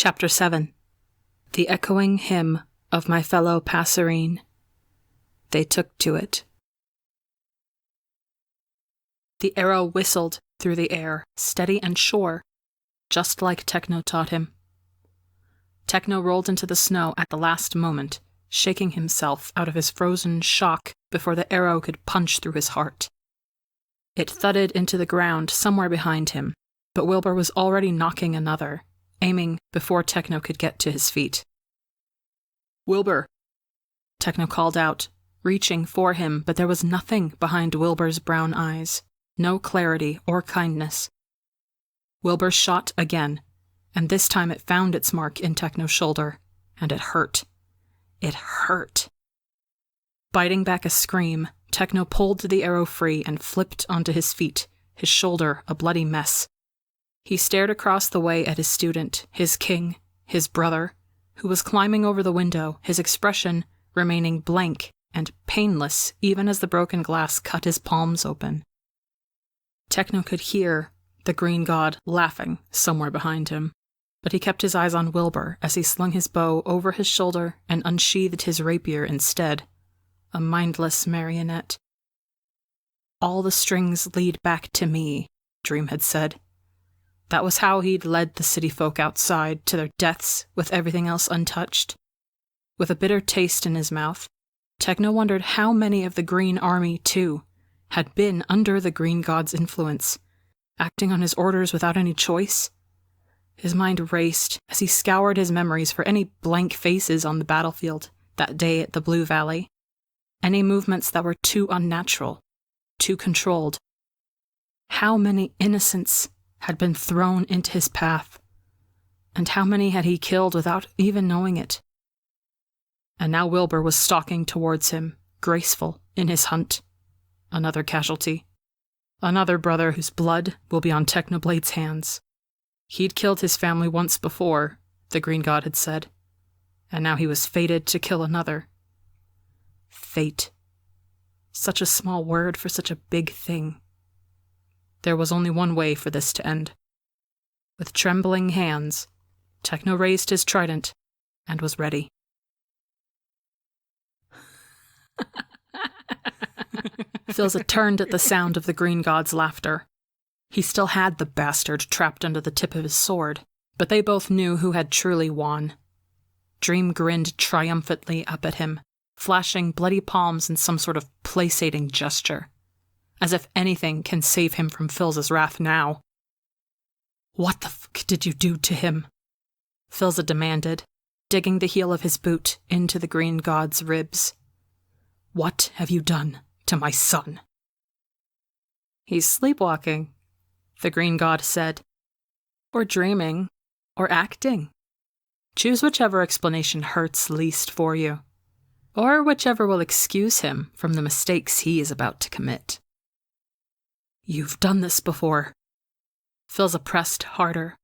Chapter 7. The echoing hymn of my fellow Passerine. They took to it. The arrow whistled through the air, steady and sure, just like Techno taught him. Techno rolled into the snow at the last moment, shaking himself out of his frozen shock before the arrow could punch through his heart. It thudded into the ground somewhere behind him, but Wilbur was already knocking another, aiming before Techno could get to his feet. "Wilbur!" Techno called out, reaching for him, but there was nothing behind Wilbur's brown eyes, no clarity or kindness. Wilbur shot again, and this time it found its mark in Techno's shoulder, and it hurt. It hurt. Biting back a scream, Techno pulled the arrow free and flipped onto his feet, his shoulder a bloody mess. He stared across the way at his student, his king, his brother, who was climbing over the window, his expression remaining blank and painless even as the broken glass cut his palms open. Techno could hear the green god laughing somewhere behind him, but he kept his eyes on Wilbur as he slung his bow over his shoulder and unsheathed his rapier instead, a mindless marionette. "All the strings lead back to me," Dream had said. That was how he'd led the city folk outside to their deaths with everything else untouched. With a bitter taste in his mouth, Techno wondered how many of the Green Army, too, had been under the Green God's influence, acting on his orders without any choice. His mind raced as he scoured his memories for any blank faces on the battlefield that day at the Blue Valley, any movements that were too unnatural, too controlled. How many innocents had been thrown into his path, and how many had he killed without even knowing it? And now Wilbur was stalking towards him, graceful in his hunt. Another casualty. Another brother whose blood will be on Technoblade's hands. He'd killed his family once before, the Green God had said, and now he was fated to kill another. Fate. Such a small word for such a big thing. There was only one way for this to end. With trembling hands, Techno raised his trident and was ready. Philza turned at the sound of the Green God's laughter. He still had the bastard trapped under the tip of his sword, but they both knew who had truly won. Dream grinned triumphantly up at him, flashing bloody palms in some sort of placating gesture, as if anything can save him from Philza's wrath now. "What the fuck did you do to him?" Philza demanded, digging the heel of his boot into the Green God's ribs. "What have you done to my son?" "He's sleepwalking," the Green God said. "Or dreaming, or acting. Choose whichever explanation hurts least for you, or whichever will excuse him from the mistakes he is about to commit." "You've done this before." Philza pressed harder.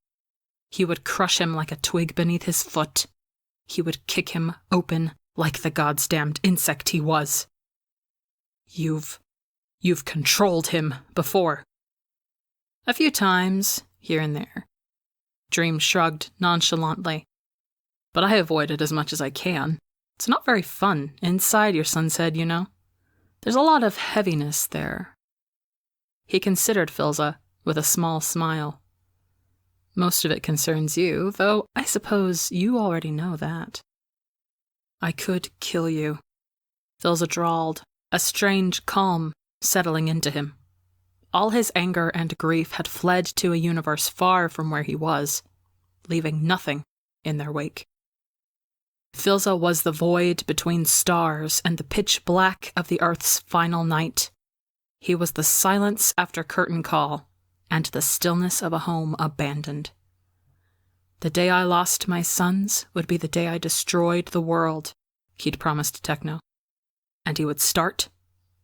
He would crush him like a twig beneath his foot. He would kick him open like the god's damned insect he was. You've controlled him before." "A few times, here and there." Dream shrugged nonchalantly. "But I avoid it as much as I can. It's not very fun inside your son's head, you know. There's a lot of heaviness there." He considered Philza with a small smile. "Most of it concerns you, though I suppose you already know that." "I could kill you," Philza drawled, a strange calm settling into him. All his anger and grief had fled to a universe far from where he was, leaving nothing in their wake. Philza was the void between stars and the pitch black of the Earth's final night. He was the silence after curtain call, and the stillness of a home abandoned. "The day I lost my sons would be the day I destroyed the world," he'd promised Techno. And he would start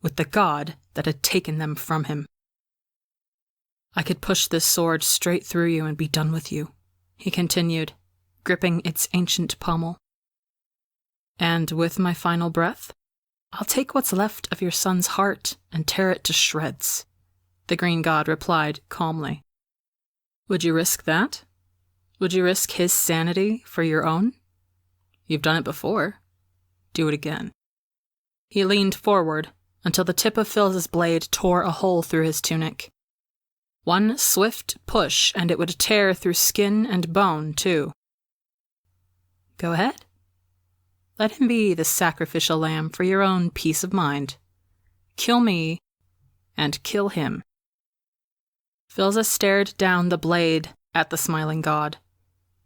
with the god that had taken them from him. "I could push this sword straight through you and be done with you," he continued, gripping its ancient pommel. "And with my final breath, I'll take what's left of your son's heart and tear it to shreds," the Green God replied calmly. "Would you risk that?" Would you risk his sanity for your own? You've done it before. Do it again. He leaned forward until the tip of Phil's blade tore a hole through his tunic. One swift push and it would tear through skin and bone, too. Go ahead. Let him be the sacrificial lamb for your own peace of mind. Kill me, and kill him. Philza stared down the blade at the smiling god.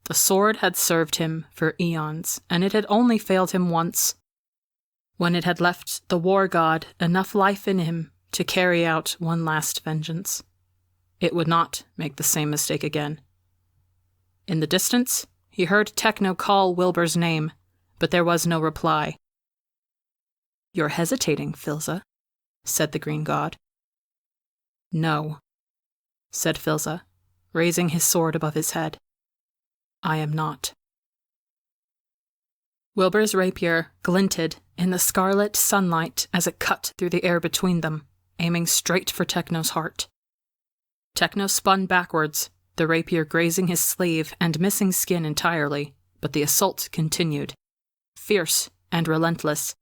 The sword had served him for eons, and it had only failed him once, when it had left the war god enough life in him to carry out one last vengeance. It would not make the same mistake again. In the distance, he heard Techno call Wilbur's name, but there was no reply. You're hesitating, Philza, said the green god. No, said Philza, raising his sword above his head. I am not. Wilbur's rapier glinted in the scarlet sunlight as it cut through the air between them, aiming straight for Techno's heart. Techno spun backwards, the rapier grazing his sleeve and missing skin entirely, but the assault continued. Fierce and relentless,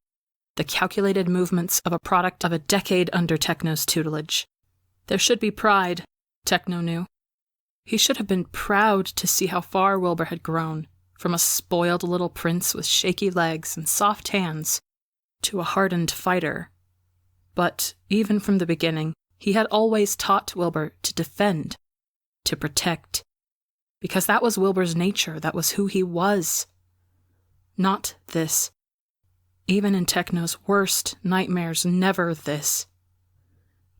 the calculated movements of a product of a decade under Techno's tutelage. There should be pride, Techno knew. He should have been proud to see how far Wilbur had grown, from a spoiled little prince with shaky legs and soft hands, to a hardened fighter. But even from the beginning, he had always taught Wilbur to defend, to protect, because that was Wilbur's nature, that was who he was. Not this. Even in Techno's worst nightmares, never this.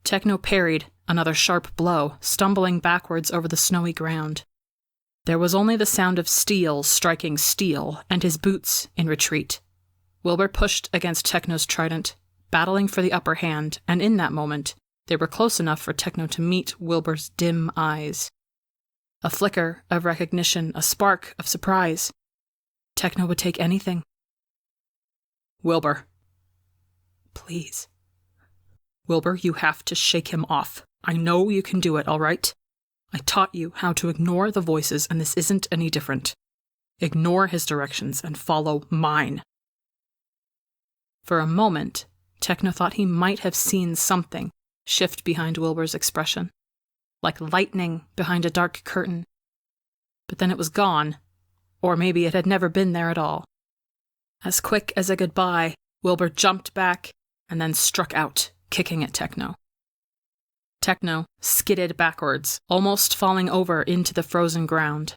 Techno parried another sharp blow, stumbling backwards over the snowy ground. There was only the sound of steel striking steel, and his boots in retreat. Wilbur pushed against Techno's trident, battling for the upper hand, and in that moment, they were close enough for Techno to meet Wilbur's dim eyes. A flicker of recognition, a spark of surprise. Techno would take anything. Wilbur. Please. Wilbur, you have to shake him off. I know you can do it, all right? I taught you how to ignore the voices, and this isn't any different. Ignore his directions and follow mine. For a moment, Techno thought he might have seen something shift behind Wilbur's expression, like lightning behind a dark curtain. But then it was gone, or maybe it had never been there at all. As quick as a goodbye, Wilbur jumped back and then struck out, kicking at Techno. Techno skidded backwards, almost falling over into the frozen ground.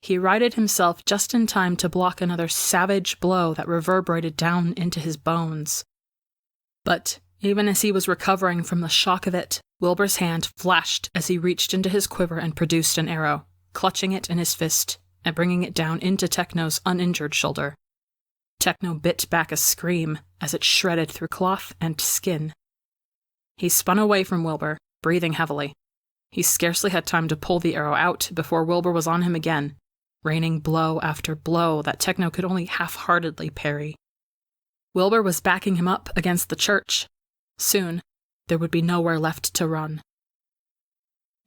He righted himself just in time to block another savage blow that reverberated down into his bones. But even as he was recovering from the shock of it, Wilbur's hand flashed as he reached into his quiver and produced an arrow, clutching it in his fist and bringing it down into Techno's uninjured shoulder. Techno bit back a scream as it shredded through cloth and skin. He spun away from Wilbur, breathing heavily. He scarcely had time to pull the arrow out before Wilbur was on him again, raining blow after blow that Techno could only half-heartedly parry. Wilbur was backing him up against the church. Soon, there would be nowhere left to run.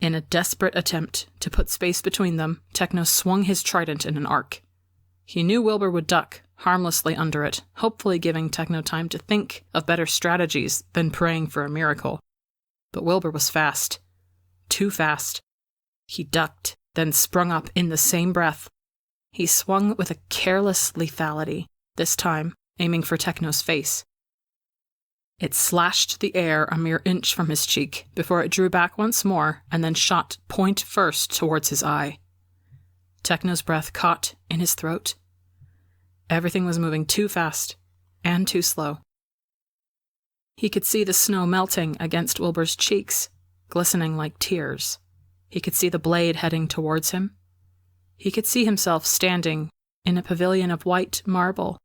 In a desperate attempt to put space between them, Techno swung his trident in an arc. He knew Wilbur would duck, harmlessly under it, hopefully giving Techno time to think of better strategies than praying for a miracle. But Wilbur was fast. Too fast. He ducked, then sprung up in the same breath. He swung with a careless lethality, this time aiming for Techno's face. It slashed the air a mere inch from his cheek before it drew back once more and then shot point first towards his eye. Techno's breath caught in his throat. Everything was moving too fast and too slow. He could see the snow melting against Wilbur's cheeks, glistening like tears. He could see the blade heading towards him. He could see himself standing in a pavilion of white marble,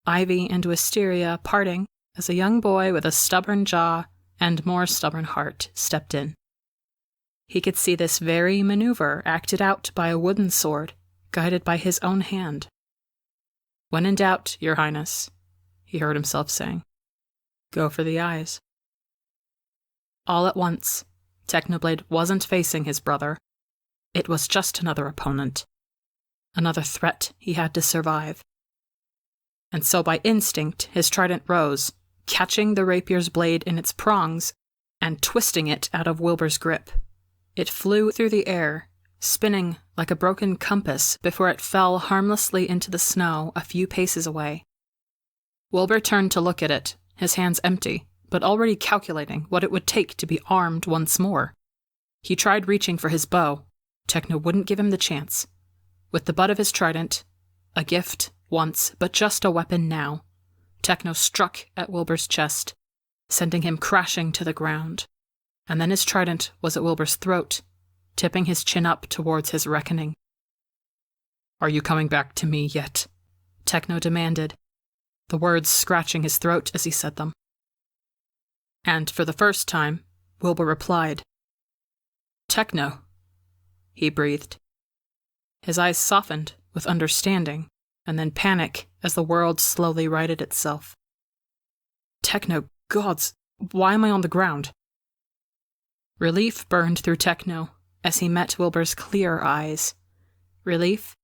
ivy and wisteria parting as a young boy with a stubborn jaw and more stubborn heart stepped in. He could see this very maneuver acted out by a wooden sword, guided by his own hand. When in doubt, Your Highness, he heard himself saying, go for the eyes. All at once, Technoblade wasn't facing his brother. It was just another opponent, another threat he had to survive. And so by instinct his trident rose, catching the rapier's blade in its prongs and twisting it out of Wilbur's grip. It flew through the air, spinning like a broken compass before it fell harmlessly into the snow a few paces away. Wilbur turned to look at it, his hands empty, but already calculating what it would take to be armed once more. He tried reaching for his bow. Techno wouldn't give him the chance. With the butt of his trident, a gift once, but just a weapon now, Techno struck at Wilbur's chest, sending him crashing to the ground. And then his trident was at Wilbur's throat, tipping his chin up towards his reckoning. "Are you coming back to me yet?" Techno demanded, the words scratching his throat as he said them. And for the first time, Wilbur replied. "Techno," he breathed. His eyes softened with understanding, and then panic as the world slowly righted itself. "Techno, gods, why am I on the ground?" Relief burned through Techno as he met Wilbur's clear eyes. Relief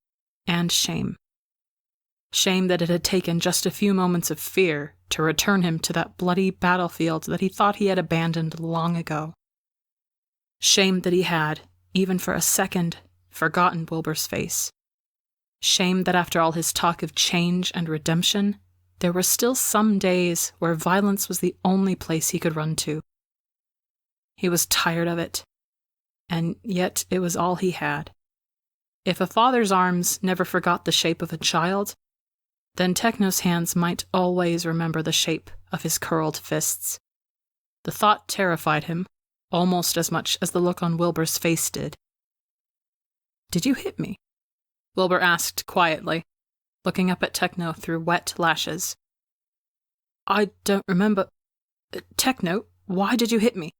and shame. Shame that it had taken just a few moments of fear to return him to that bloody battlefield that he thought he had abandoned long ago. Shame that he had, even for a second, forgotten Wilbur's face. Shame that after all his talk of change and redemption, there were still some days where violence was the only place he could run to. He was tired of it, and yet it was all he had. If a father's arms never forgot the shape of a child, then Techno's hands might always remember the shape of his curled fists. The thought terrified him, almost as much as the look on Wilbur's face did. "Did you hit me?" Wilbur asked quietly, looking up at Techno through wet lashes. "I don't remember. Techno, why did you hit me?"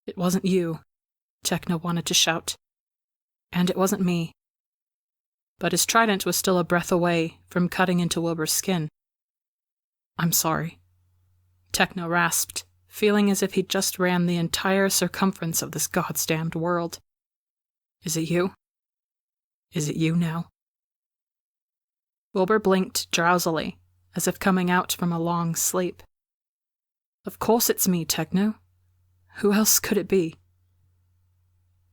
"It wasn't you," Techno wanted to shout. "And it wasn't me." But his trident was still a breath away from cutting into Wilbur's skin. "I'm sorry," Techno rasped, feeling as if he'd just ran the entire circumference of this goddamned world. "Is it you? Is it you now?" Wilbur blinked drowsily, as if coming out from a long sleep. "Of course it's me, Techno. Who else could it be?"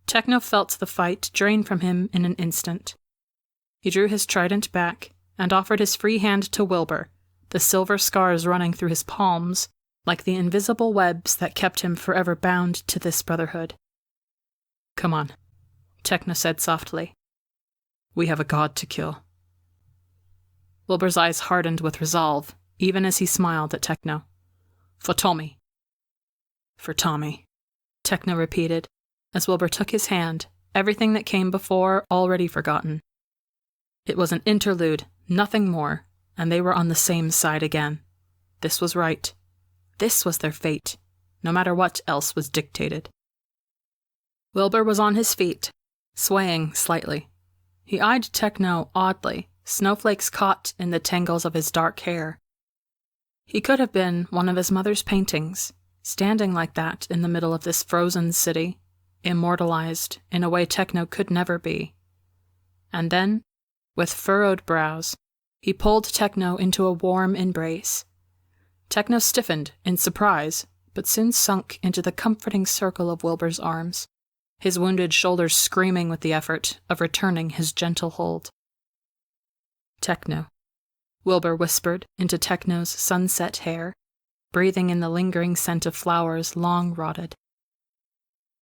Techno felt the fight drain from him in an instant. He drew his trident back and offered his free hand to Wilbur, the silver scars running through his palms like the invisible webs that kept him forever bound to this brotherhood. "Come on," Techno said softly. "We have a god to kill." Wilbur's eyes hardened with resolve, even as he smiled at Techno. "For Tommy." "For Tommy," Techno repeated, as Wilbur took his hand, everything that came before already forgotten. It was an interlude, nothing more, and they were on the same side again. This was right. This was their fate, no matter what else was dictated. Wilbur was on his feet, swaying slightly. He eyed Techno oddly, snowflakes caught in the tangles of his dark hair. He could have been one of his mother's paintings, standing like that in the middle of this frozen city, immortalized in a way Techno could never be. And then, with furrowed brows, he pulled Techno into a warm embrace. Techno stiffened in surprise, but soon sunk into the comforting circle of Wilbur's arms, his wounded shoulders screaming with the effort of returning his gentle hold. "Techno," Wilbur whispered into Techno's sunset hair, breathing in the lingering scent of flowers long rotted.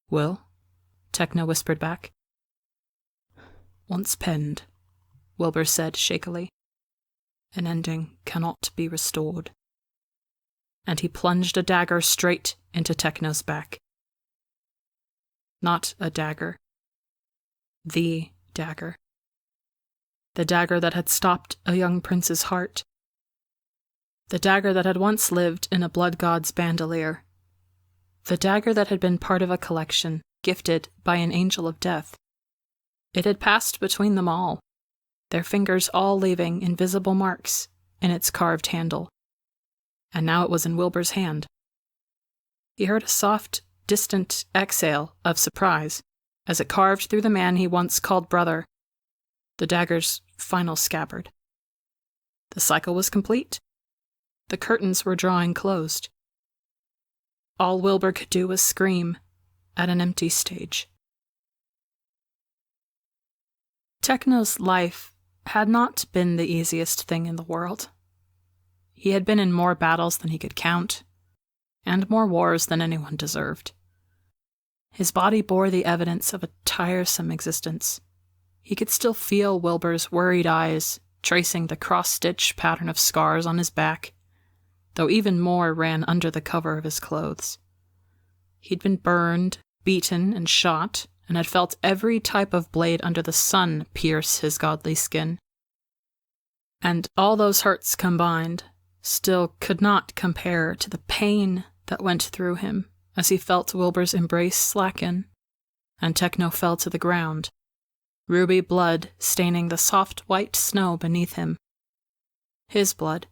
"Will?" Techno whispered back. "Once penned," Wilbur said shakily. "An ending cannot be restored." And he plunged a dagger straight into Techno's back. Not a dagger. The dagger. The dagger that had stopped a young prince's heart. The dagger that had once lived in a blood god's bandolier. The dagger that had been part of a collection gifted by an angel of death. It had passed between them all, their fingers all leaving invisible marks in its carved handle. And now it was in Wilbur's hand. He heard a soft, distant exhale of surprise as it carved through the man he once called brother, the dagger's final scabbard. The cycle was complete. The curtains were drawing closed. All Wilbur could do was scream at an empty stage. Techno's life had not been the easiest thing in the world. He had been in more battles than he could count, and more wars than anyone deserved. His body bore the evidence of a tiresome existence. He could still feel Wilbur's worried eyes tracing the cross-stitch pattern of scars on his back, though even more ran under the cover of his clothes. He'd been burned, beaten, and shot, and had felt every type of blade under the sun pierce his godly skin. And all those hurts combined still could not compare to the pain that went through him as he felt Wilbur's embrace slacken, and Techno fell to the ground, ruby blood staining the soft white snow beneath him. His blood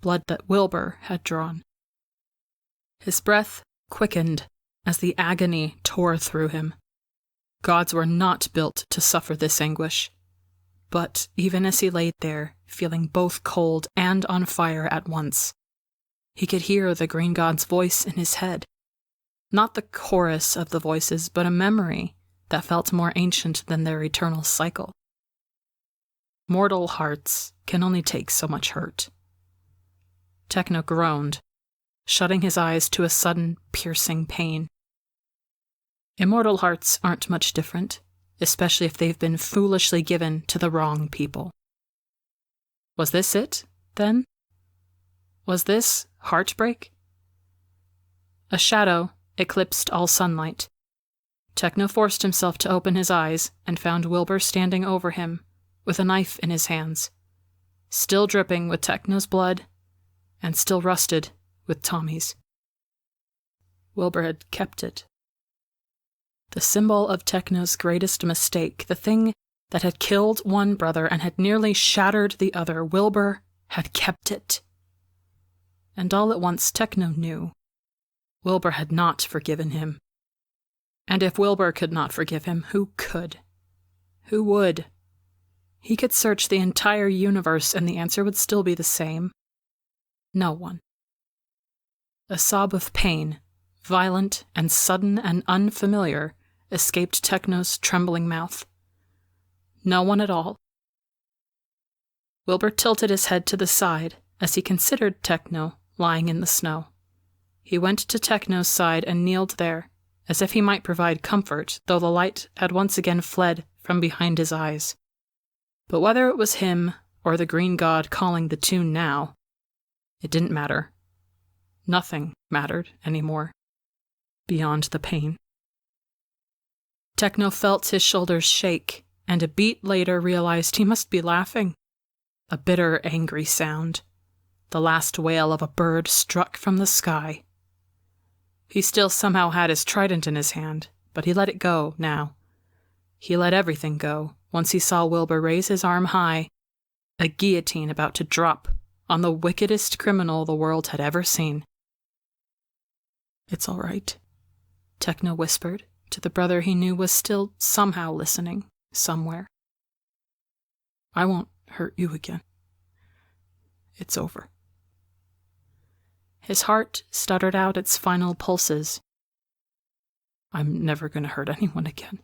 that Wilbur had drawn. His breath quickened as the agony tore through him. Gods were not built to suffer this anguish. But even as he laid there, feeling both cold and on fire at once, he could hear the green god's voice in his head. Not the chorus of the voices, but a memory that felt more ancient than their eternal cycle. Mortal hearts can only take so much hurt. Techno groaned, shutting his eyes to a sudden, piercing pain. Immortal hearts aren't much different, especially if they've been foolishly given to the wrong people. Was this it, then? Was this heartbreak? A shadow eclipsed all sunlight. Techno forced himself to open his eyes and found Wilbur standing over him, with a knife in his hands, still dripping with Techno's blood, and still rusted with Tommy's. Wilbur had kept it. The symbol of Techno's greatest mistake, the thing that had killed one brother and had nearly shattered the other, Wilbur had kept it. And all at once Techno knew. Wilbur had not forgiven him. And if Wilbur could not forgive him, who could? Who would? He could search the entire universe and the answer would still be the same. No one. A sob of pain, violent and sudden and unfamiliar, escaped Techno's trembling mouth. No one at all. Wilbur tilted his head to the side as he considered Techno lying in the snow. He went to Techno's side and kneeled there, as if he might provide comfort, though the light had once again fled from behind his eyes. But whether it was him or the green god calling the tune now, it didn't matter. Nothing mattered anymore, beyond the pain. Techno felt his shoulders shake, and a beat later realized he must be laughing. A bitter, angry sound. The last wail of a bird struck from the sky. He still somehow had his trident in his hand, but he let it go now. He let everything go once he saw Wilbur raise his arm high, a guillotine about to drop on the wickedest criminal the world had ever seen. "It's all right," Techno whispered to the brother he knew was still somehow listening, somewhere. "I won't hurt you again. It's over." His heart stuttered out its final pulses. "I'm never going to hurt anyone again."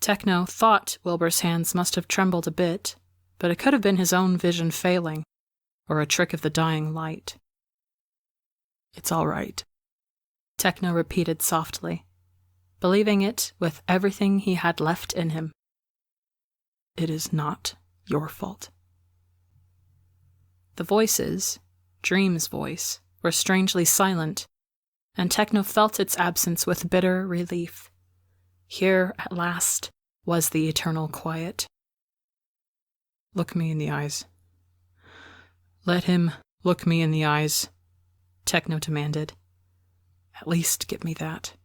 Techno thought Wilbur's hands must have trembled a bit, but it could have been his own vision failing, or a trick of the dying light. "It's all right," Techno repeated softly, believing it with everything he had left in him. "It is not your fault." The voices, Dream's voice, were strangely silent, and Techno felt its absence with bitter relief. Here, at last, was the eternal quiet. "Look me in the eyes." "Let him look me in the eyes," Techno demanded. "At least give me that."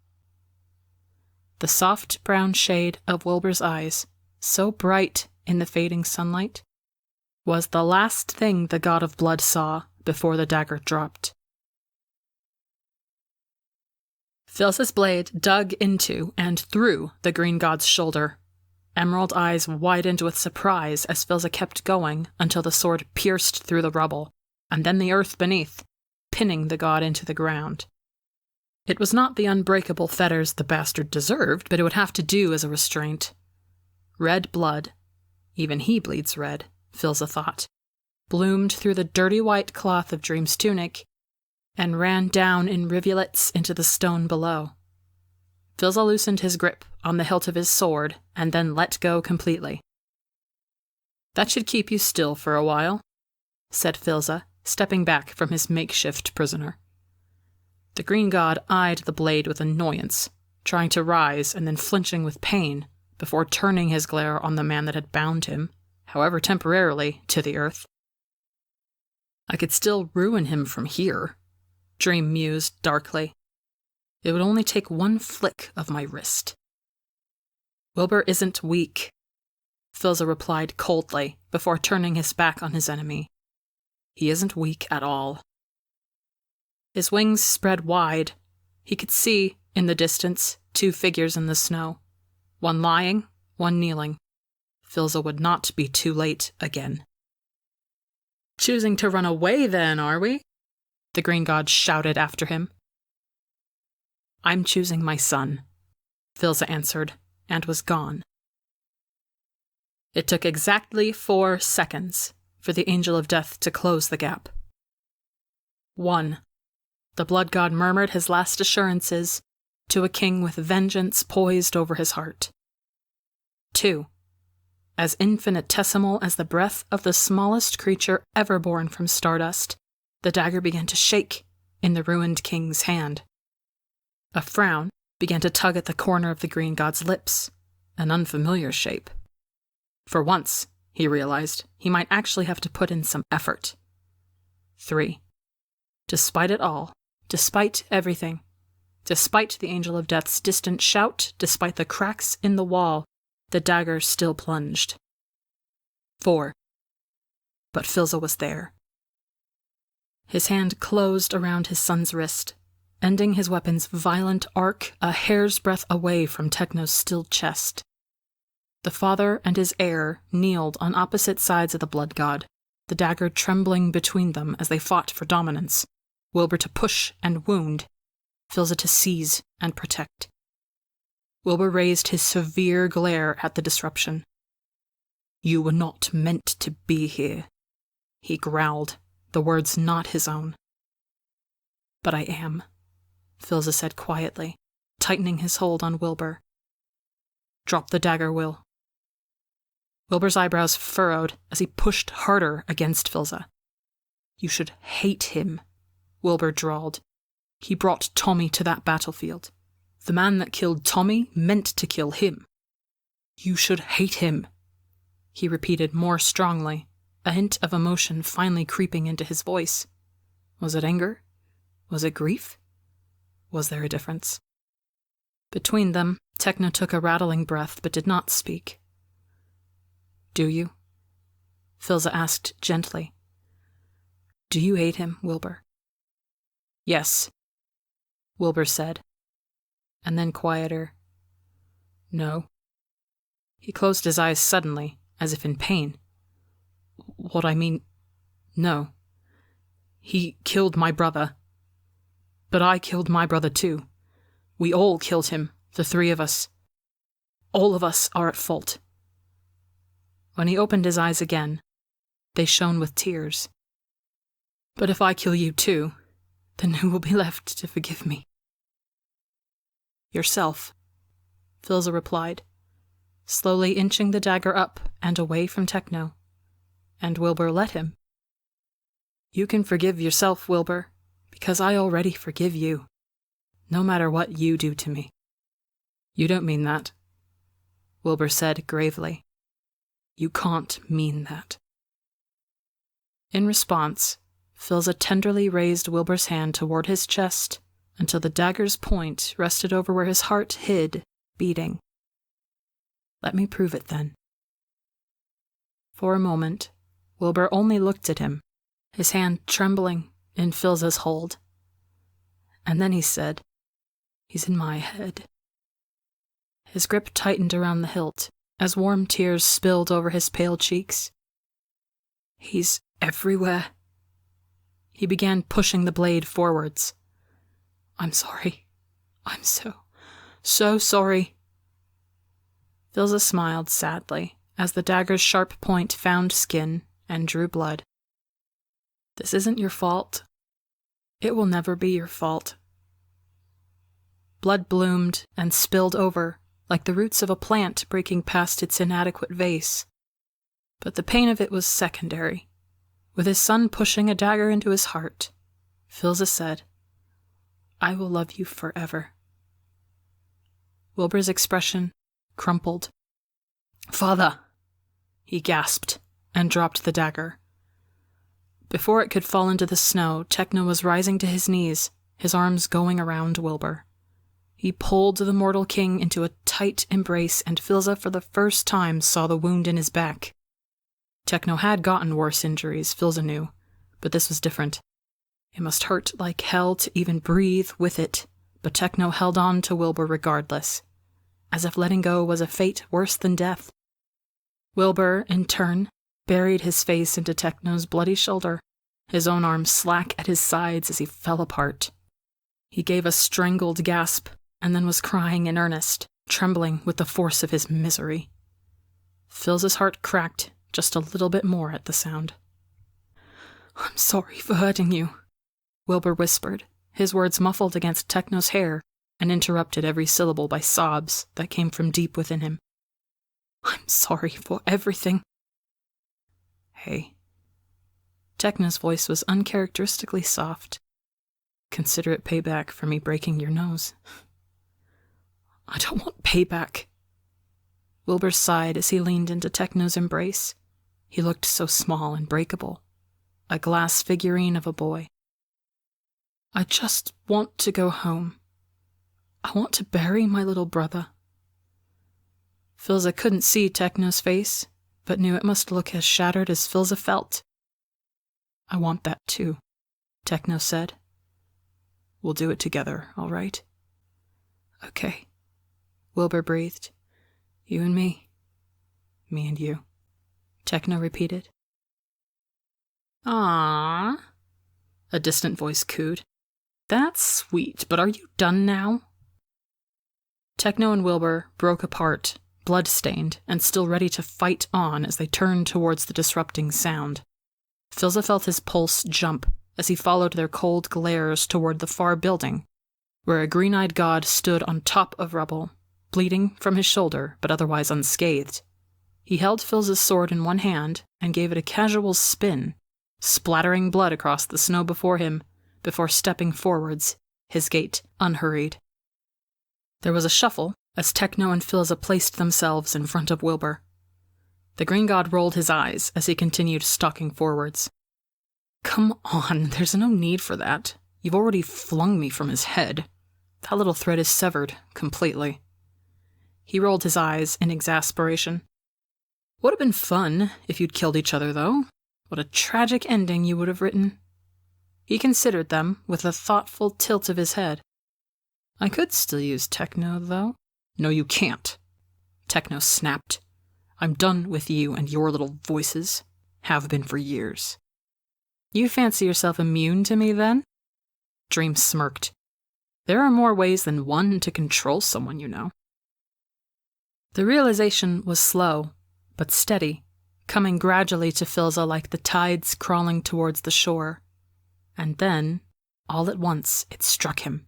The soft brown shade of Wilbur's eyes, so bright in the fading sunlight, was the last thing the god of blood saw before the dagger dropped. Phil's blade dug into and through the green god's shoulder. Emerald eyes widened with surprise as Filza kept going until the sword pierced through the rubble, and then the earth beneath, pinning the god into the ground. It was not the unbreakable fetters the bastard deserved, but it would have to do as a restraint. Red blood, even he bleeds red, Filza thought, bloomed through the dirty white cloth of Dream's tunic and ran down in rivulets into the stone below. Filza loosened his grip on the hilt of his sword and then let go completely. "That should keep you still for a while," said Filza, stepping back from his makeshift prisoner. The green god eyed the blade with annoyance, trying to rise and then flinching with pain before turning his glare on the man that had bound him, however temporarily, to the earth. "I could still ruin him from here," Dream mused darkly. "It would only take one flick of my wrist." "Wilbur isn't weak," Filza replied coldly before turning his back on his enemy. "He isn't weak at all." His wings spread wide. He could see, in the distance, two figures in the snow. One lying, one kneeling. Filza would not be too late again. "Choosing to run away then, are we?" the green god shouted after him. "I'm choosing my son," Filza answered, and was gone. It took exactly 4 seconds for the Angel of Death to close the gap. 1. The blood god murmured his last assurances to a king with vengeance poised over his heart. 2. As infinitesimal as the breath of the smallest creature ever born from stardust, the dagger began to shake in the ruined king's hand. A frown began to tug at the corner of the green god's lips, an unfamiliar shape. For once, he realized, he might actually have to put in some effort. 3. Despite it all, despite everything, despite the Angel of Death's distant shout, despite the cracks in the wall, the dagger still plunged. 4. But Filza was there. His hand closed around his son's wrist, ending his weapon's violent arc a hair's breadth away from Techno's still chest. The father and his heir kneeled on opposite sides of the blood god, the dagger trembling between them as they fought for dominance, Wilbur to push and wound, Filza to seize and protect. Wilbur raised his severe glare at the disruption. "You were not meant to be here," he growled, the words not his own. "But I am," Filza said quietly, tightening his hold on Wilbur. "Drop the dagger, Will." Wilbur's eyebrows furrowed as he pushed harder against Filza. "You should hate him," Wilbur drawled. "He brought Tommy to that battlefield. The man that killed Tommy meant to kill him. You should hate him," he repeated more strongly, a hint of emotion finally creeping into his voice. Was it anger? Was it grief? Was there a difference? Between them, Techno took a rattling breath but did not speak. "Do you?" Filza asked gently. "Do you hate him, Wilbur?" "Yes," Wilbur said, and then quieter. "No." He closed his eyes suddenly, as if in pain. "What I mean, no. He killed my brother. But I killed my brother too. We all killed him, the 3 of us. All of us are at fault." When he opened his eyes again, they shone with tears. "But if I kill you too, then who will be left to forgive me?" "Yourself," Filza replied, slowly inching the dagger up and away from Techno. And Wilbur let him. "You can forgive yourself, Wilbur, because I already forgive you, no matter what you do to me." "You don't mean that," Wilbur said gravely. "You can't mean that." In response, Filza tenderly raised Wilbur's hand toward his chest until the dagger's point rested over where his heart hid, beating. "Let me prove it, then." For a moment, Wilbur only looked at him, his hand trembling in Filza's hold. And then he said, "He's in my head." His grip tightened around the hilt, as warm tears spilled over his pale cheeks. He's everywhere. He began pushing the blade forwards. I'm sorry. I'm so sorry. Filza smiled sadly as the dagger's sharp point found skin and drew blood. This isn't your fault. It will never be your fault. Blood bloomed and spilled over like the roots of a plant breaking past its inadequate vase. But the pain of it was secondary. With his son pushing a dagger into his heart, Filza said, I will love you forever. Wilbur's expression crumpled. Father! He gasped and dropped the dagger. Before it could fall into the snow, Techno was rising to his knees, his arms going around Wilbur. He pulled the mortal king into a tight embrace, and Filza for the first time saw the wound in his back. Techno had gotten worse injuries, Filza knew, but this was different. It must hurt like hell to even breathe with it, but Techno held on to Wilbur regardless, as if letting go was a fate worse than death. Wilbur, in turn, buried his face into Techno's bloody shoulder, his own arms slack at his sides as he fell apart. He gave a strangled gasp, and then was crying in earnest, trembling with the force of his misery. Filza's heart cracked just a little bit more at the sound. I'm sorry for hurting you, Wilbur whispered, his words muffled against Techno's hair and interrupted every syllable by sobs that came from deep within him. I'm sorry for everything. Hey. Techno's voice was uncharacteristically soft. Consider it payback for me breaking your nose. I don't want payback. Wilbur sighed as he leaned into Techno's embrace. He looked so small and breakable, a glass figurine of a boy. I just want to go home. I want to bury my little brother. Filza couldn't see Techno's face, but knew it must look as shattered as Filza felt. I want that too, Techno said. We'll do it together, all right? Okay, Wilbur breathed. You and me. Me and you, Techno repeated. Ah, a distant voice cooed. That's sweet, but are you done now? Techno and Wilbur broke apart, blood-stained, and still ready to fight on as they turned towards the disrupting sound. Filza felt his pulse jump as he followed their cold glares toward the far building, where a green-eyed god stood on top of rubble, bleeding from his shoulder but otherwise unscathed. He held Filza's sword in one hand and gave it a casual spin, splattering blood across the snow before him, before stepping forwards, his gait unhurried. There was a shuffle as Techno and Filza placed themselves in front of Wilbur. The green god rolled his eyes as he continued stalking forwards. Come on, there's no need for that. You've already flung me from his head. That little thread is severed completely. He rolled his eyes in exasperation. Would have been fun if you'd killed each other, though. What a tragic ending you would have written. He considered them with a thoughtful tilt of his head. I could still use Techno, though. No, you can't. Techno snapped. I'm done with you and your little voices. Have been for years. You fancy yourself immune to me, then? Dream smirked. There are more ways than one to control someone, you know. The realization was slow, but steady, coming gradually to Filza like the tides crawling towards the shore. And then, all at once, it struck him.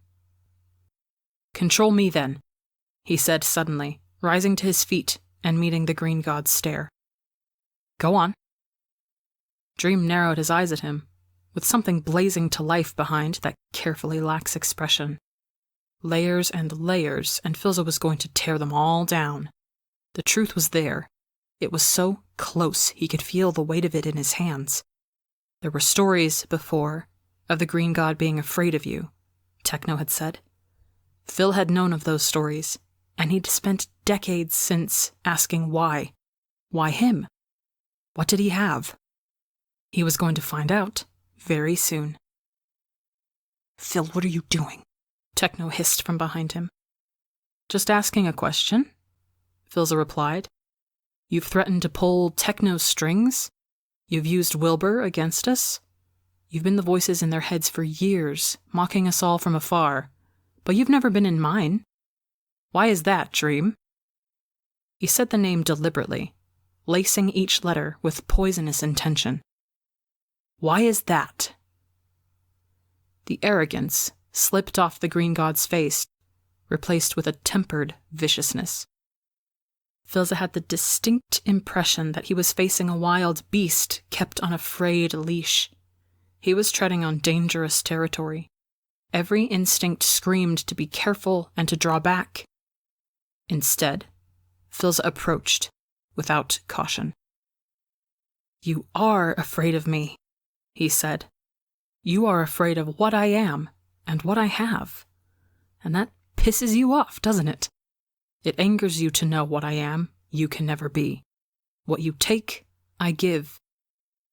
Control me, then, he said suddenly, rising to his feet and meeting the green god's stare. Go on. Dream narrowed his eyes at him, with something blazing to life behind that carefully lax expression. Layers and layers, and Filza was going to tear them all down. The truth was there. It was so close he could feel the weight of it in his hands. There were stories before of the green god being afraid of you, Techno had said. Phil had known of those stories, and he'd spent decades since asking why. Why him? What did he have? He was going to find out very soon. Phil, what are you doing? Techno hissed from behind him. Just asking a question, Filza replied, You've threatened to pull Techno's strings? You've used Wilbur against us? You've been the voices in their heads for years, mocking us all from afar, but you've never been in mine. Why is that, Dream?" He said the name deliberately, lacing each letter with poisonous intention. "Why is that?" The arrogance slipped off the green god's face, replaced with a tempered viciousness. Filza had the distinct impression that he was facing a wild beast kept on a frayed leash. He was treading on dangerous territory. Every instinct screamed to be careful and to draw back. Instead, Filza approached without caution. "You are afraid of me," he said. "You are afraid of what I am and what I have. And that pisses you off, doesn't it? It angers you to know what I am, you can never be. What you take, I give.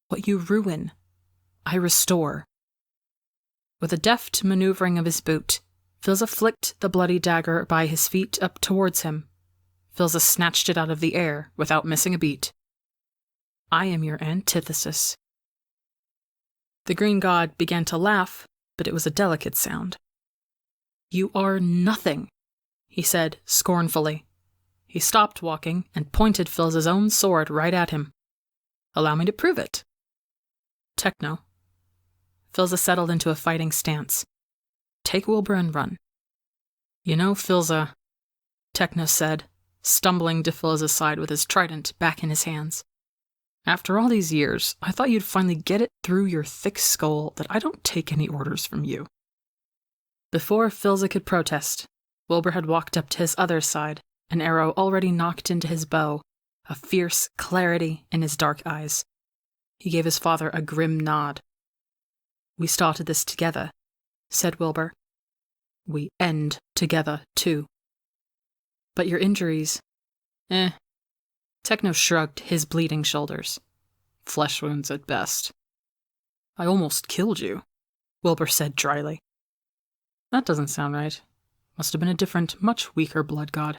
What you ruin, I restore." With a deft maneuvering of his boot, Filza flicked the bloody dagger by his feet up towards him. Filza snatched it out of the air without missing a beat. "I am your antithesis." The green god began to laugh, but it was a delicate sound. "You are nothing," he said scornfully. He stopped walking and pointed Filza's own sword right at him. "Allow me to prove it." "Techno." Filza settled into a fighting stance. "Take Wilbur and run." "You know, Filza," Techno said, stumbling to Filza's side with his trident back in his hands. "After all these years, I thought you'd finally get it through your thick skull that I don't take any orders from you." Before Filza could protest, Wilbur had walked up to his other side, an arrow already knocked into his bow, a fierce clarity in his dark eyes. He gave his father a grim nod. "We started this together," said Wilbur. "We end together, too. But your injuries, Techno shrugged his bleeding shoulders. "Flesh wounds at best." "I almost killed you," Wilbur said dryly. "That doesn't sound right. Must have been a different, much weaker blood god."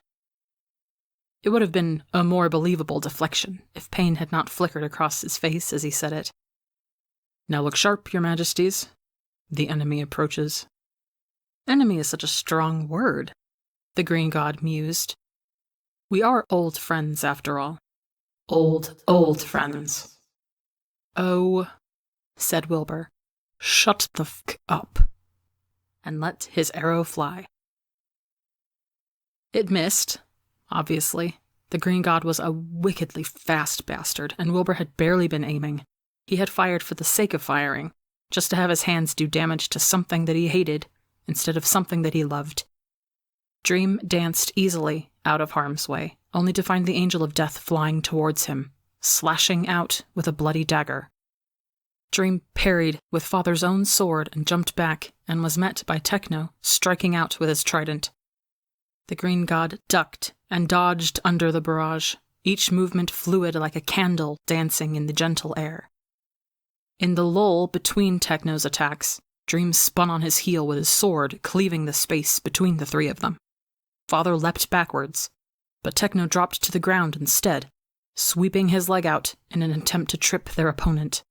It would have been a more believable deflection if pain had not flickered across his face as he said it. "Now look sharp, your majesties. The enemy approaches." "Enemy is such a strong word," the green god mused. "We are old friends, after all. Old friends." "Oh," said Wilbur, "shut the f*** up," and let his arrow fly. It missed, obviously. The green god was a wickedly fast bastard, and Wilbur had barely been aiming. He had fired for the sake of firing, just to have his hands do damage to something that he hated, instead of something that he loved. Dream danced easily out of harm's way, only to find the angel of death flying towards him, slashing out with a bloody dagger. Dream parried with father's own sword and jumped back, and was met by Techno, striking out with his trident. The green god ducked and dodged under the barrage, each movement fluid like a candle dancing in the gentle air. In the lull between Techno's attacks, Dream spun on his heel with his sword, cleaving the space between the three of them. Father leapt backwards, but Techno dropped to the ground instead, sweeping his leg out in an attempt to trip their opponent.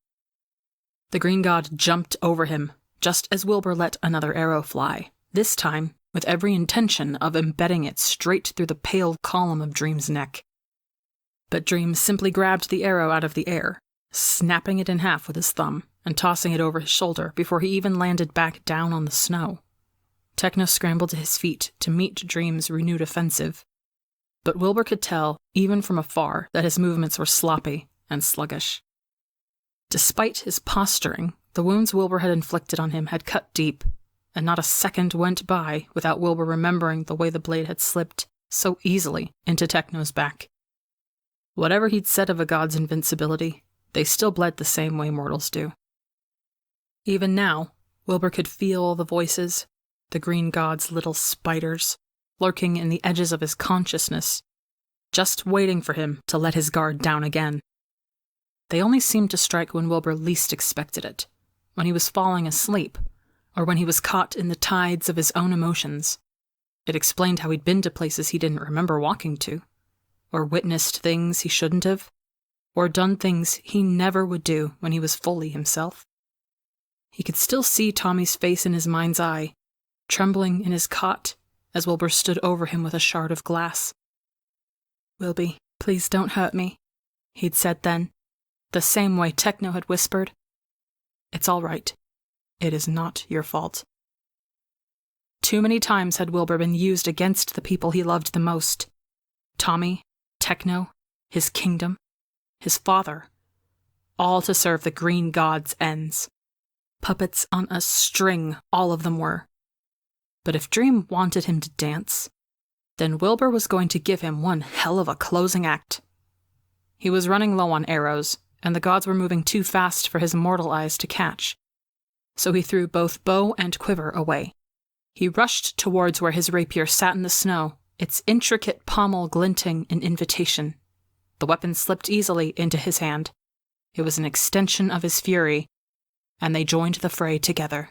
The green god jumped over him, just as Wilbur let another arrow fly, this time with every intention of embedding it straight through the pale column of Dream's neck. But Dream simply grabbed the arrow out of the air, snapping it in half with his thumb and tossing it over his shoulder before he even landed back down on the snow. Techno scrambled to his feet to meet Dream's renewed offensive, but Wilbur could tell, even from afar, that his movements were sloppy and sluggish. Despite his posturing, the wounds Wilbur had inflicted on him had cut deep, and not a second went by without Wilbur remembering the way the blade had slipped so easily into Techno's back. Whatever he'd said of a god's invincibility, they still bled the same way mortals do. Even now, Wilbur could feel the voices, the green god's little spiders, lurking in the edges of his consciousness, just waiting for him to let his guard down again. They only seemed to strike when Wilbur least expected it, when he was falling asleep, or when he was caught in the tides of his own emotions. It explained how he'd been to places he didn't remember walking to. or witnessed things he shouldn't have, or done things he never would do when he was fully himself. He could still see Tommy's face in his mind's eye, trembling in his cot as Wilbur stood over him with a shard of glass. "Wilby, please don't hurt me," he'd said then, the same way Techno had whispered. "It's all right. It is not your fault." Too many times had Wilbur been used against the people he loved the most. Tommy, Techno, his kingdom, his father, all to serve the green god's ends. Puppets on a string, all of them were. But if Dream wanted him to dance, then Wilbur was going to give him one hell of a closing act. He was running low on arrows, and the gods were moving too fast for his mortal eyes to catch. So he threw both bow and quiver away. He rushed towards where his rapier sat in the snow, its intricate pommel glinting in invitation. The weapon slipped easily into his hand. It was an extension of his fury, and they joined the fray together.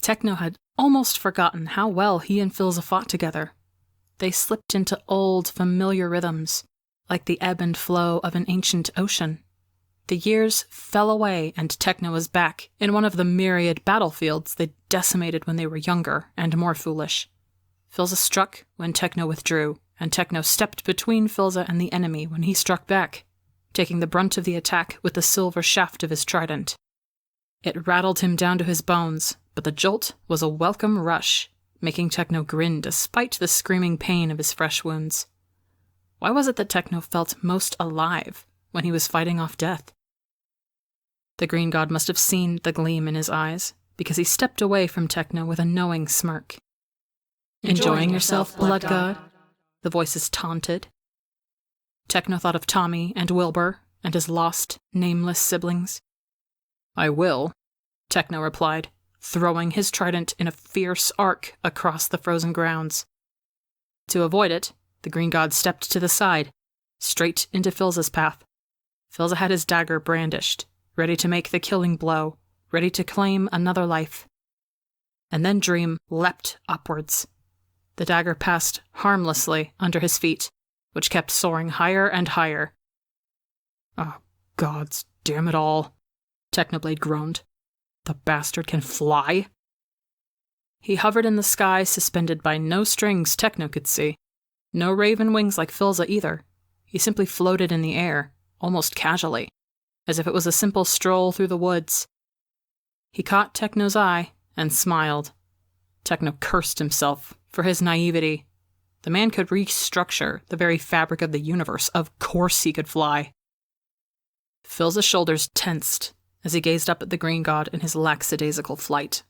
Techno had almost forgotten how well he and Philza fought together. They slipped into old, familiar rhythms, like the ebb and flow of an ancient ocean. The years fell away, and Techno was back in one of the myriad battlefields they decimated when they were younger and more foolish. Philza struck when Techno withdrew, and Techno stepped between Philza and the enemy when he struck back, taking the brunt of the attack with the silver shaft of his trident. It rattled him down to his bones, but the jolt was a welcome rush, making Techno grin despite the screaming pain of his fresh wounds. Why was it that Techno felt most alive when he was fighting off death? The green god must have seen the gleam in his eyes, because he stepped away from Techno with a knowing smirk. "Enjoying yourself, blood god?" the voices taunted. Techno thought of Tommy and Wilbur and his lost, nameless siblings. "I will," Techno replied, throwing his trident in a fierce arc across the frozen grounds. To avoid it, the green god stepped to the side, straight into Philza's path. Philza had his dagger brandished, ready to make the killing blow, ready to claim another life. And then Dream leapt upwards. The dagger passed harmlessly under his feet, which kept soaring higher and higher. "Oh, gods, damn it all," Technoblade groaned. "The bastard can fly?" He hovered in the sky, suspended by no strings Techno could see. No raven wings like Philza either. He simply floated in the air, almost casually, as if it was a simple stroll through the woods. He caught Techno's eye and smiled. Techno cursed himself for his naivety. The man could restructure the very fabric of the universe. Of course he could fly. Philza's shoulders tensed as he gazed up at the green god in his lackadaisical flight.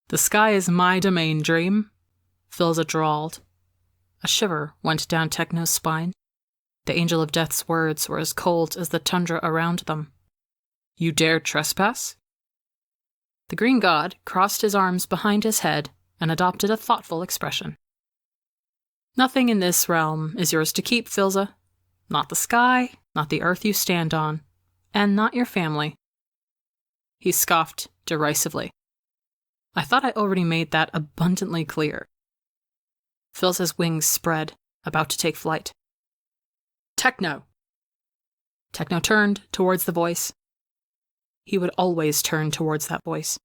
"The sky is my domain, Dream," Philza drawled. A shiver went down Techno's spine. The Angel of Death's words were as cold as the tundra around them. "You dare trespass?" The green god crossed his arms behind his head and adopted a thoughtful expression. "Nothing in this realm is yours to keep, Philza. Not the sky, not the earth you stand on, and not your family." He scoffed derisively. "I thought I already made that abundantly clear." Philza's wings spread, about to take flight. "Techno!" Techno turned towards the voice. He would always turn towards that voice.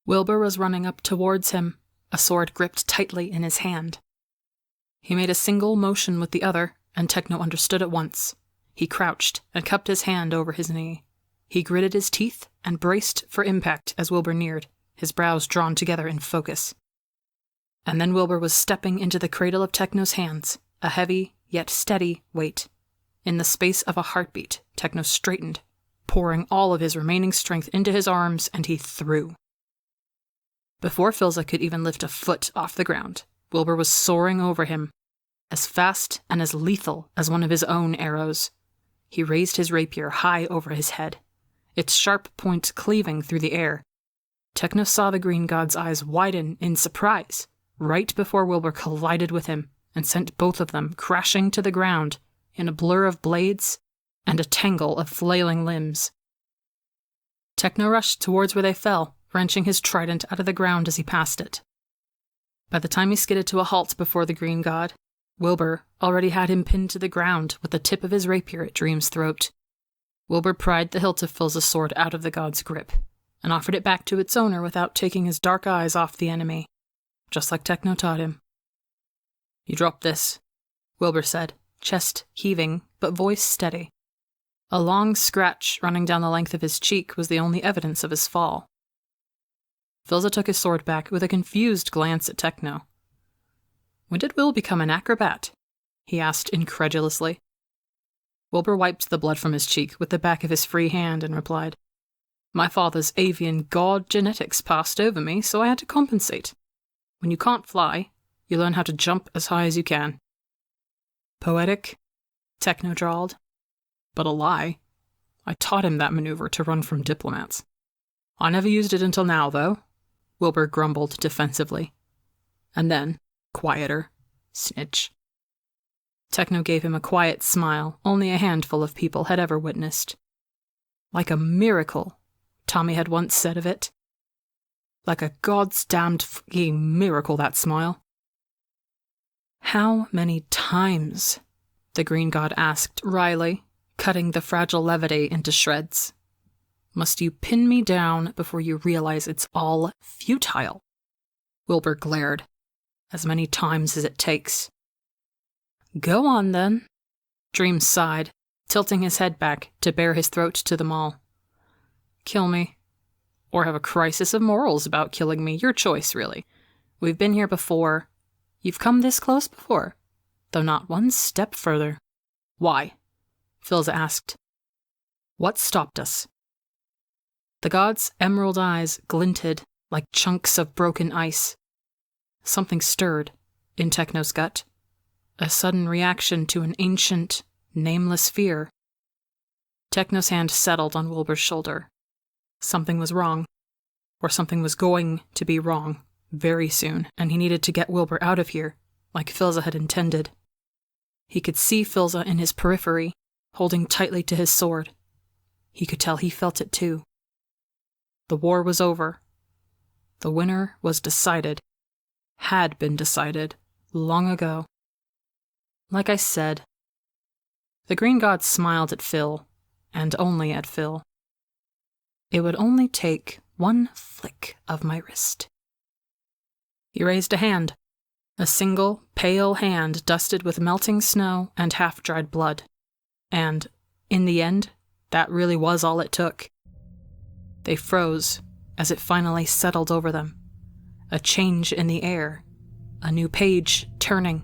Wilbur was running up towards him, a sword gripped tightly in his hand. He made a single motion with the other, and Techno understood at once. He crouched and cupped his hand over his knee. He gritted his teeth and braced for impact as Wilbur neared, his brows drawn together in focus. And then Wilbur was stepping into the cradle of Techno's hands, a heavy yet steady weight. In the space of a heartbeat, Techno straightened, pouring all of his remaining strength into his arms, and he threw. Before Philza could even lift a foot off the ground, Wilbur was soaring over him, as fast and as lethal as one of his own arrows. He raised his rapier high over his head, its sharp point cleaving through the air. Techno saw the green god's eyes widen in surprise, right before Wilbur collided with him and sent both of them crashing to the ground in a blur of blades and a tangle of flailing limbs. Techno rushed towards where they fell, wrenching his trident out of the ground as he passed it. By the time he skidded to a halt before the green god, Wilbur already had him pinned to the ground with the tip of his rapier at Dream's throat. Wilbur pried the hilt of Phil's sword out of the god's grip and offered it back to its owner without taking his dark eyes off the enemy, just like Techno taught him. "You drop this," Wilbur said, chest heaving but voice steady. A long scratch running down the length of his cheek was the only evidence of his fall. Philza took his sword back with a confused glance at Techno. "When did Will become an acrobat?" he asked incredulously. Wilbur wiped the blood from his cheek with the back of his free hand and replied, "My father's avian god genetics passed over me, so I had to compensate. When you can't fly, you learn how to jump as high as you can." "Poetic," Techno drawled. "But a lie. I taught him that maneuver to run from diplomats. I never used it until now, though," Wilbur grumbled defensively. And then, quieter, snitch. Techno gave him a quiet smile only a handful of people had ever witnessed. Like a miracle, Tommy had once said of it. Like a god's damned f***ing miracle, that smile. "How many times?" the green god asked wryly, cutting the fragile levity into shreds. "Must you pin me down before you realize it's all futile?" Wilbur glared. "As many times as it takes." "Go on, then," Dream sighed, tilting his head back to bare his throat to them all. "Kill me. Or have a crisis of morals about killing me. Your choice, really. We've been here before. You've come this close before, though not one step further." "Why?" Philza asked. "What stopped us?" The god's emerald eyes glinted like chunks of broken ice. Something stirred in Techno's gut. A sudden reaction to an ancient, nameless fear. Techno's hand settled on Wilbur's shoulder. Something was wrong. Or something was going to be wrong very soon, and he needed to get Wilbur out of here, like Philza had intended. He could see Philza in his periphery, holding tightly to his sword. He could tell he felt it too. The war was over. The winner was decided. Had been decided long ago. Like I said, the green god smiled at Phil, and only at Phil. It would only take one flick of my wrist. He raised a hand, a single, pale hand dusted with melting snow and half-dried blood. And, in the end, that really was all it took. They froze as it finally settled over them. A change in the air, a new page turning,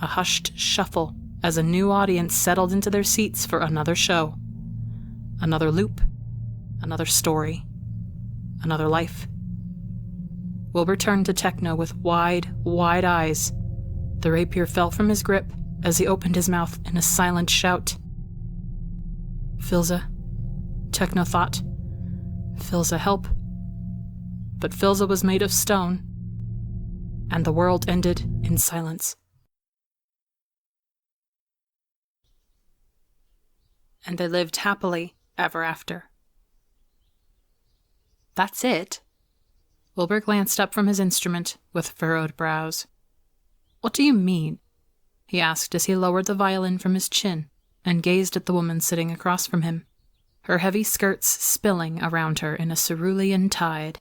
a hushed shuffle as a new audience settled into their seats for another show. Another loop, another story, another life. Wilbur turned to Techno with wide, wide eyes. The rapier fell from his grip as he opened his mouth in a silent shout. "Philza," Techno thought. "Philza, help." But Philza was made of stone, and the world ended in silence. And they lived happily ever after. "That's it?" Wilbur glanced up from his instrument with furrowed brows. "What do you mean?" he asked as he lowered the violin from his chin and gazed at the woman sitting across from him, her heavy skirts spilling around her in a cerulean tide.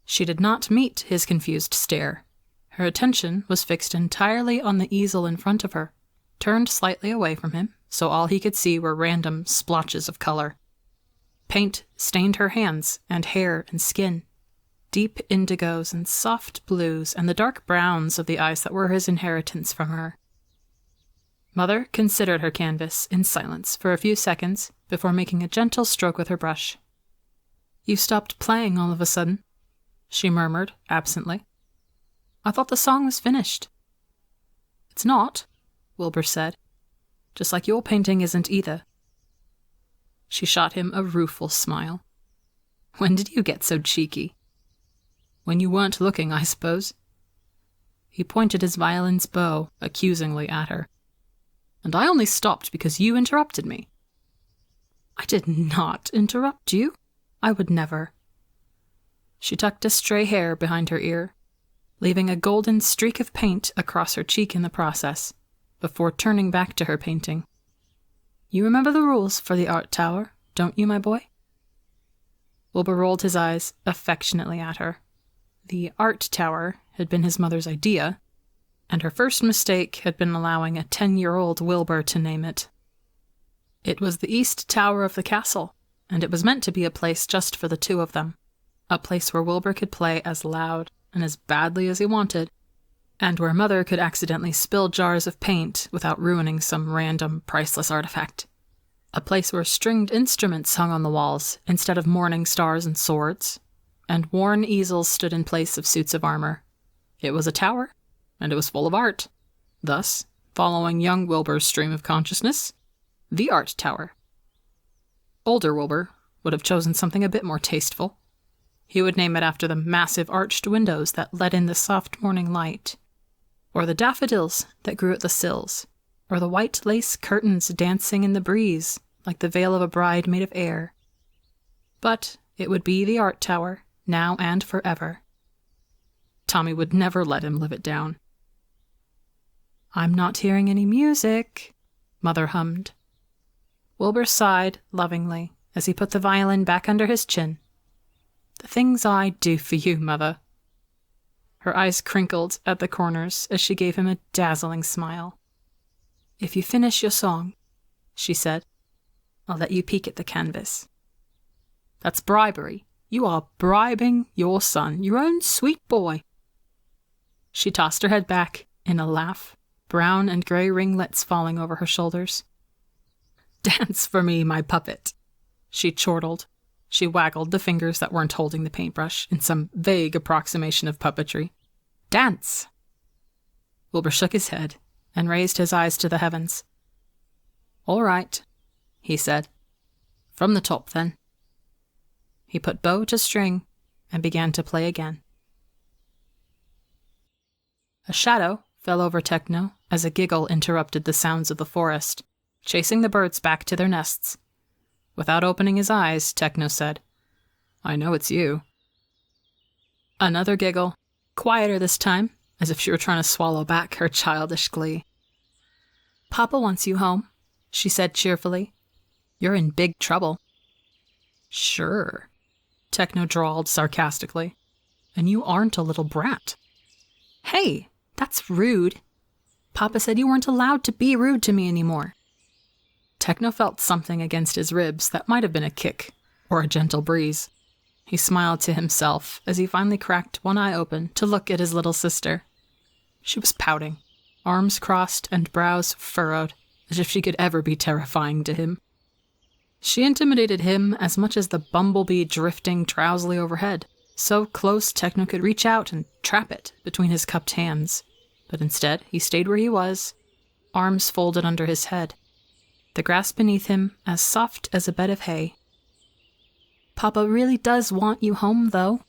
She did not meet his confused stare. Her attention was fixed entirely on the easel in front of her, turned slightly away from him, so all he could see were random splotches of color. Paint stained her hands and hair and skin, deep indigos and soft blues and the dark browns of the eyes that were his inheritance from her. Mother considered her canvas in silence for a few seconds before making a gentle stroke with her brush. "You stopped playing all of a sudden," she murmured absently. "I thought the song was finished." "It's not," Wilbur said. "Just like your painting isn't either." She shot him a rueful smile. "When did you get so cheeky?" "When you weren't looking, I suppose." He pointed his violin's bow accusingly at her. "And I only stopped because you interrupted me." "I did not interrupt you. I would never." She tucked a stray hair behind her ear. leaving a golden streak of paint across her cheek in the process, before turning back to her painting. "You remember the rules for the art tower, don't you, my boy?" Wilbur rolled his eyes affectionately at her. The art tower had been his mother's idea, and her first mistake had been allowing a 10-year-old Wilbur to name it. It was the east tower of the castle, and it was meant to be a place just for the two of them, a place where Wilbur could play as loud and as badly as he wanted, and where Mother could accidentally spill jars of paint without ruining some random, priceless artifact. A place where stringed instruments hung on the walls instead of morning stars and swords, and worn easels stood in place of suits of armor. It was a tower, and it was full of art. Thus, following young Wilbur's stream of consciousness, the art tower. Older Wilbur would have chosen something a bit more tasteful. He would name it after the massive arched windows that let in the soft morning light, or the daffodils that grew at the sills, or the white lace curtains dancing in the breeze like the veil of a bride made of air. But it would be the art tower, now and forever. Tommy would never let him live it down. "I'm not hearing any music," Mother hummed. Wilbur sighed lovingly as he put the violin back under his chin. "The things I do for you, Mother." Her eyes crinkled at the corners as she gave him a dazzling smile. "If you finish your song," she said, "I'll let you peek at the canvas." "That's bribery. You are bribing your son, your own sweet boy." She tossed her head back in a laugh, brown and grey ringlets falling over her shoulders. "Dance for me, my puppet," she chortled. She waggled the fingers that weren't holding the paintbrush in some vague approximation of puppetry. "Dance!" Wilbur shook his head and raised his eyes to the heavens. "All right," he said. "From the top, then." He put bow to string and began to play again. A shadow fell over Techno as a giggle interrupted the sounds of the forest, chasing the birds back to their nests. Without opening his eyes, Techno said, "I know it's you." Another giggle, quieter this time, as if she were trying to swallow back her childish glee. "Papa wants you home," she said cheerfully. "You're in big trouble." "Sure," Techno drawled sarcastically. "And you aren't a little brat." "Hey, that's rude. Papa said you weren't allowed to be rude to me anymore." Techno felt something against his ribs that might have been a kick or a gentle breeze. He smiled to himself as he finally cracked one eye open to look at his little sister. She was pouting, arms crossed and brows furrowed, as if she could ever be terrifying to him. She intimidated him as much as the bumblebee drifting drowsily overhead, so close Techno could reach out and trap it between his cupped hands. But instead, he stayed where he was, arms folded under his head, the grass beneath him as soft as a bed of hay. "Papa really does want you home, though,"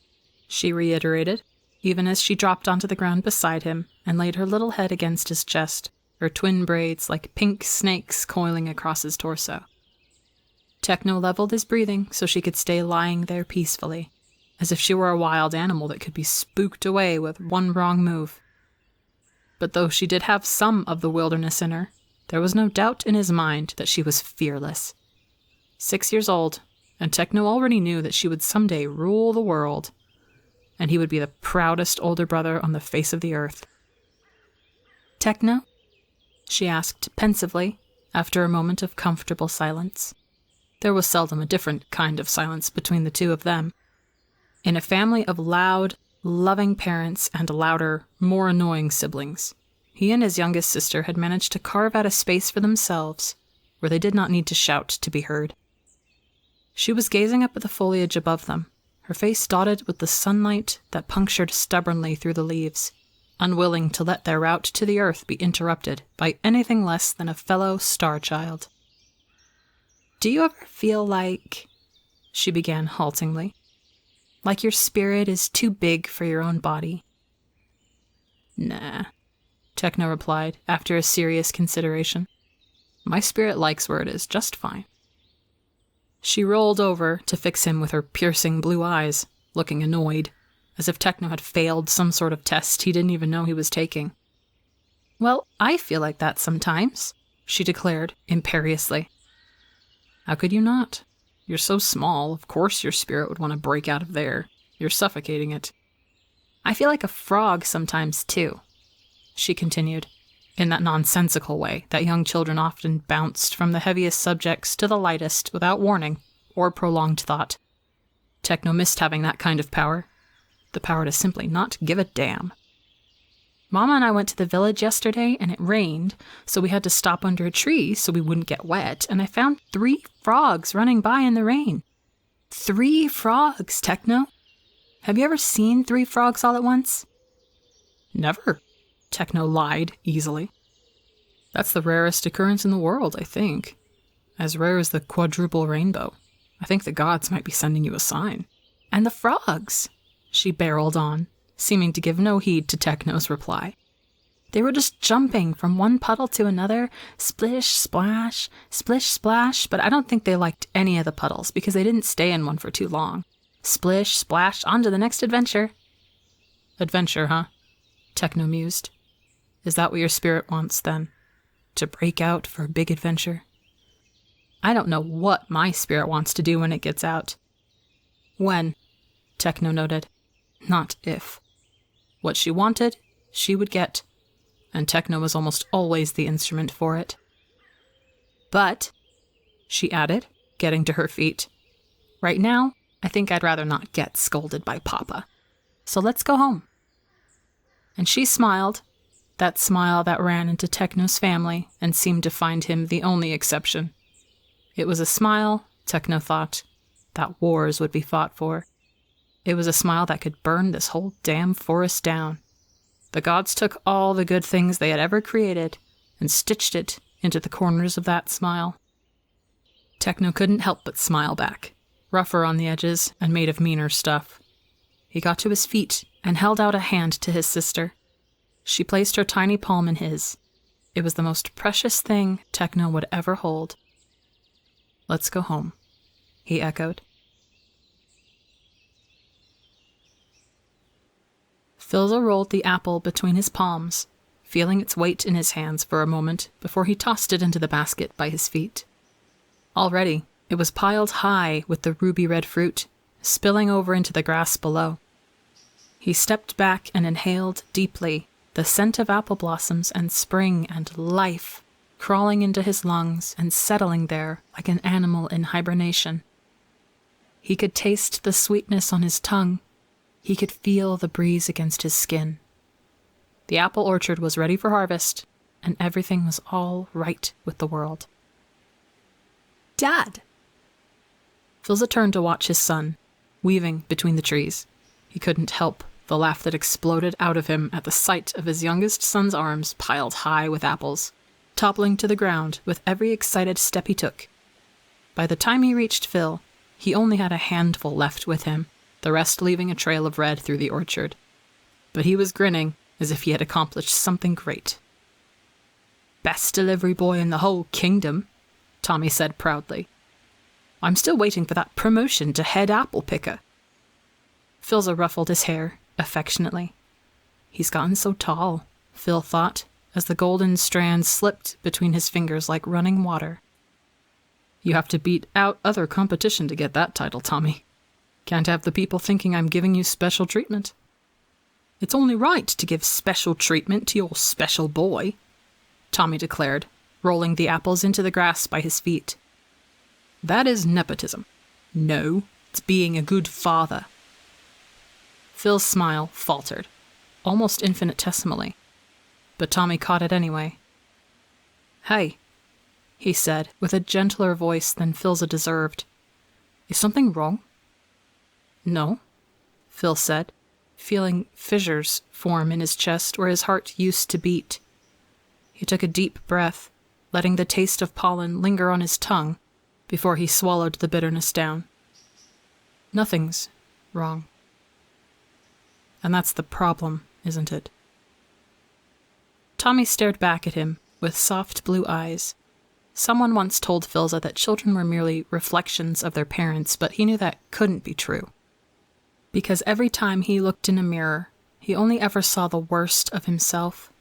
she reiterated, even as she dropped onto the ground beside him and laid her little head against his chest, her twin braids like pink snakes coiling across his torso. Techno leveled his breathing so she could stay lying there peacefully, as if she were a wild animal that could be spooked away with one wrong move. But though she did have some of the wilderness in her, there was no doubt in his mind that she was fearless. 6 years old, and Techno already knew that she would someday rule the world, and he would be the proudest older brother on the face of the earth. "Techno?" she asked pensively, after a moment of comfortable silence. There was seldom a different kind of silence between the two of them. In a family of loud, loving parents and louder, more annoying siblings, he and his youngest sister had managed to carve out a space for themselves where they did not need to shout to be heard. She was gazing up at the foliage above them, her face dotted with the sunlight that punctured stubbornly through the leaves, unwilling to let their route to the earth be interrupted by anything less than a fellow star-child. "Do you ever feel like," she began haltingly, "like your spirit is too big for your own body?" "Nah," Techno replied after a serious consideration. "My spirit likes where it is just fine." She rolled over to fix him with her piercing blue eyes, looking annoyed, as if Techno had failed some sort of test he didn't even know he was taking. "Well, I feel like that sometimes," she declared imperiously. "How could you not? You're so small, of course your spirit would want to break out of there. You're suffocating it." "I feel like a frog sometimes, too," she continued, in that nonsensical way that young children often bounced from the heaviest subjects to the lightest without warning or prolonged thought. Techno missed having that kind of power. The power to simply not give a damn. "Mama and I went to the village yesterday, and it rained, so we had to stop under a tree so we wouldn't get wet, and I found 3 frogs running by in the rain." 3 frogs, Techno? Have you ever seen 3 frogs all at once? "Never," Techno lied easily. "That's the rarest occurrence in the world, I think. As rare as the quadruple rainbow. I think the gods might be sending you a sign." "And the frogs," she barreled on, seeming to give no heed to Techno's reply. "They were just jumping from one puddle to another, splish, splash, splish, splash, but I don't think they liked any of the puddles because they didn't stay in one for too long. Splish, splash, on to the next adventure." "Adventure, huh?" Techno mused. "Is that what your spirit wants, then? To break out for a big adventure?" "I don't know what my spirit wants to do when it gets out." "When," Techno noted. Not if. What she wanted, she would get, and Techno was almost always the instrument for it. "But," she added, getting to her feet, "right now, I think I'd rather not get scolded by Papa. So let's go home." And she smiled, that smile that ran into Techno's family and seemed to find him the only exception. It was a smile, Techno thought, that wars would be fought for. It was a smile that could burn this whole damn forest down. The gods took all the good things they had ever created and stitched it into the corners of that smile. Techno couldn't help but smile back, rougher on the edges and made of meaner stuff. He got to his feet and held out a hand to his sister. She placed her tiny palm in his. It was the most precious thing Techno would ever hold. "Let's go home," he echoed. Philza rolled the apple between his palms, feeling its weight in his hands for a moment before he tossed it into the basket by his feet. Already, it was piled high with the ruby-red fruit, spilling over into the grass below. He stepped back and inhaled deeply the scent of apple blossoms and spring and life crawling into his lungs and settling there like an animal in hibernation. He could taste the sweetness on his tongue. He could feel the breeze against his skin. The apple orchard was ready for harvest, and everything was all right with the world. "Dad!" Philza turned to watch his son, weaving between the trees. He couldn't help the laugh that exploded out of him at the sight of his youngest son's arms piled high with apples, toppling to the ground with every excited step he took. By the time he reached Phil, he only had a handful left with him, the rest leaving a trail of red through the orchard. But he was grinning as if he had accomplished something great. "Best delivery boy in the whole kingdom," Tommy said proudly. "I'm still waiting for that promotion to head apple picker." Philza ruffled his hair affectionately. He's gotten so tall, Phil thought, as the golden strands slipped between his fingers like running water. "You have to beat out other competition to get that title, Tommy. Can't have the people thinking I'm giving you special treatment." "It's only right to give special treatment to your special boy," Tommy declared, rolling the apples into the grass by his feet. "That is nepotism. No, it's being a good father." Phil's smile faltered, almost infinitesimally, but Tommy caught it anyway. "Hey," he said, with a gentler voice than Philza deserved. "Is something wrong?" "No," Phil said, feeling fissures form in his chest where his heart used to beat. He took a deep breath, letting the taste of pollen linger on his tongue before he swallowed the bitterness down. "Nothing's wrong. And that's the problem, isn't it?" Tommy stared back at him with soft blue eyes. Someone once told Philza that children were merely reflections of their parents, but he knew that couldn't be true. Because every time he looked in a mirror, he only ever saw the worst of himself.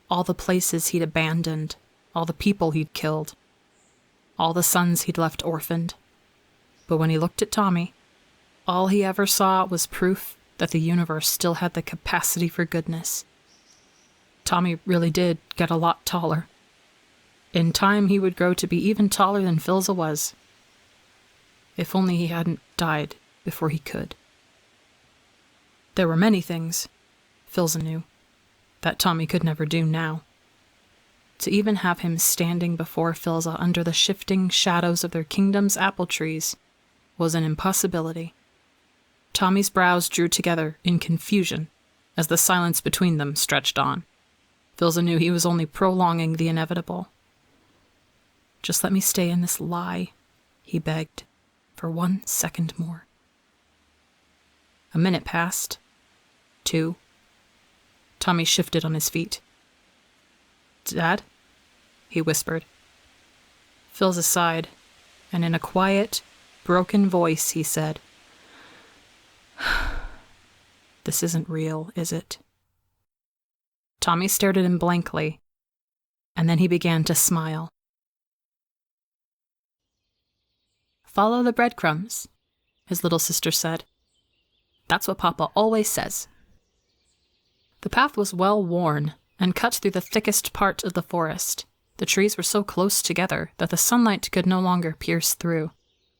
All the places he'd abandoned, all the people he'd killed, all the sons he'd left orphaned. But when he looked at Tommy, all he ever saw was proof that the universe still had the capacity for goodness. Tommy really did get a lot taller. In time, he would grow to be even taller than Philza was. If only he hadn't died before he could. There were many things, Philza knew, that Tommy could never do now. To even have him standing before Philza under the shifting shadows of their kingdom's apple trees was an impossibility. Tommy's brows drew together in confusion as the silence between them stretched on. Philza knew he was only prolonging the inevitable. "Just let me stay in this lie," he begged, "for 1 second more." A minute passed. 2. Tommy shifted on his feet. "Dad?" he whispered. Philza sighed, and in a quiet, broken voice he said, "This isn't real, is it?" Tommy stared at him blankly, and then he began to smile. "Follow the breadcrumbs," his little sister said. "That's what Papa always says." The path was well worn and cut through the thickest part of the forest. The trees were so close together that the sunlight could no longer pierce through,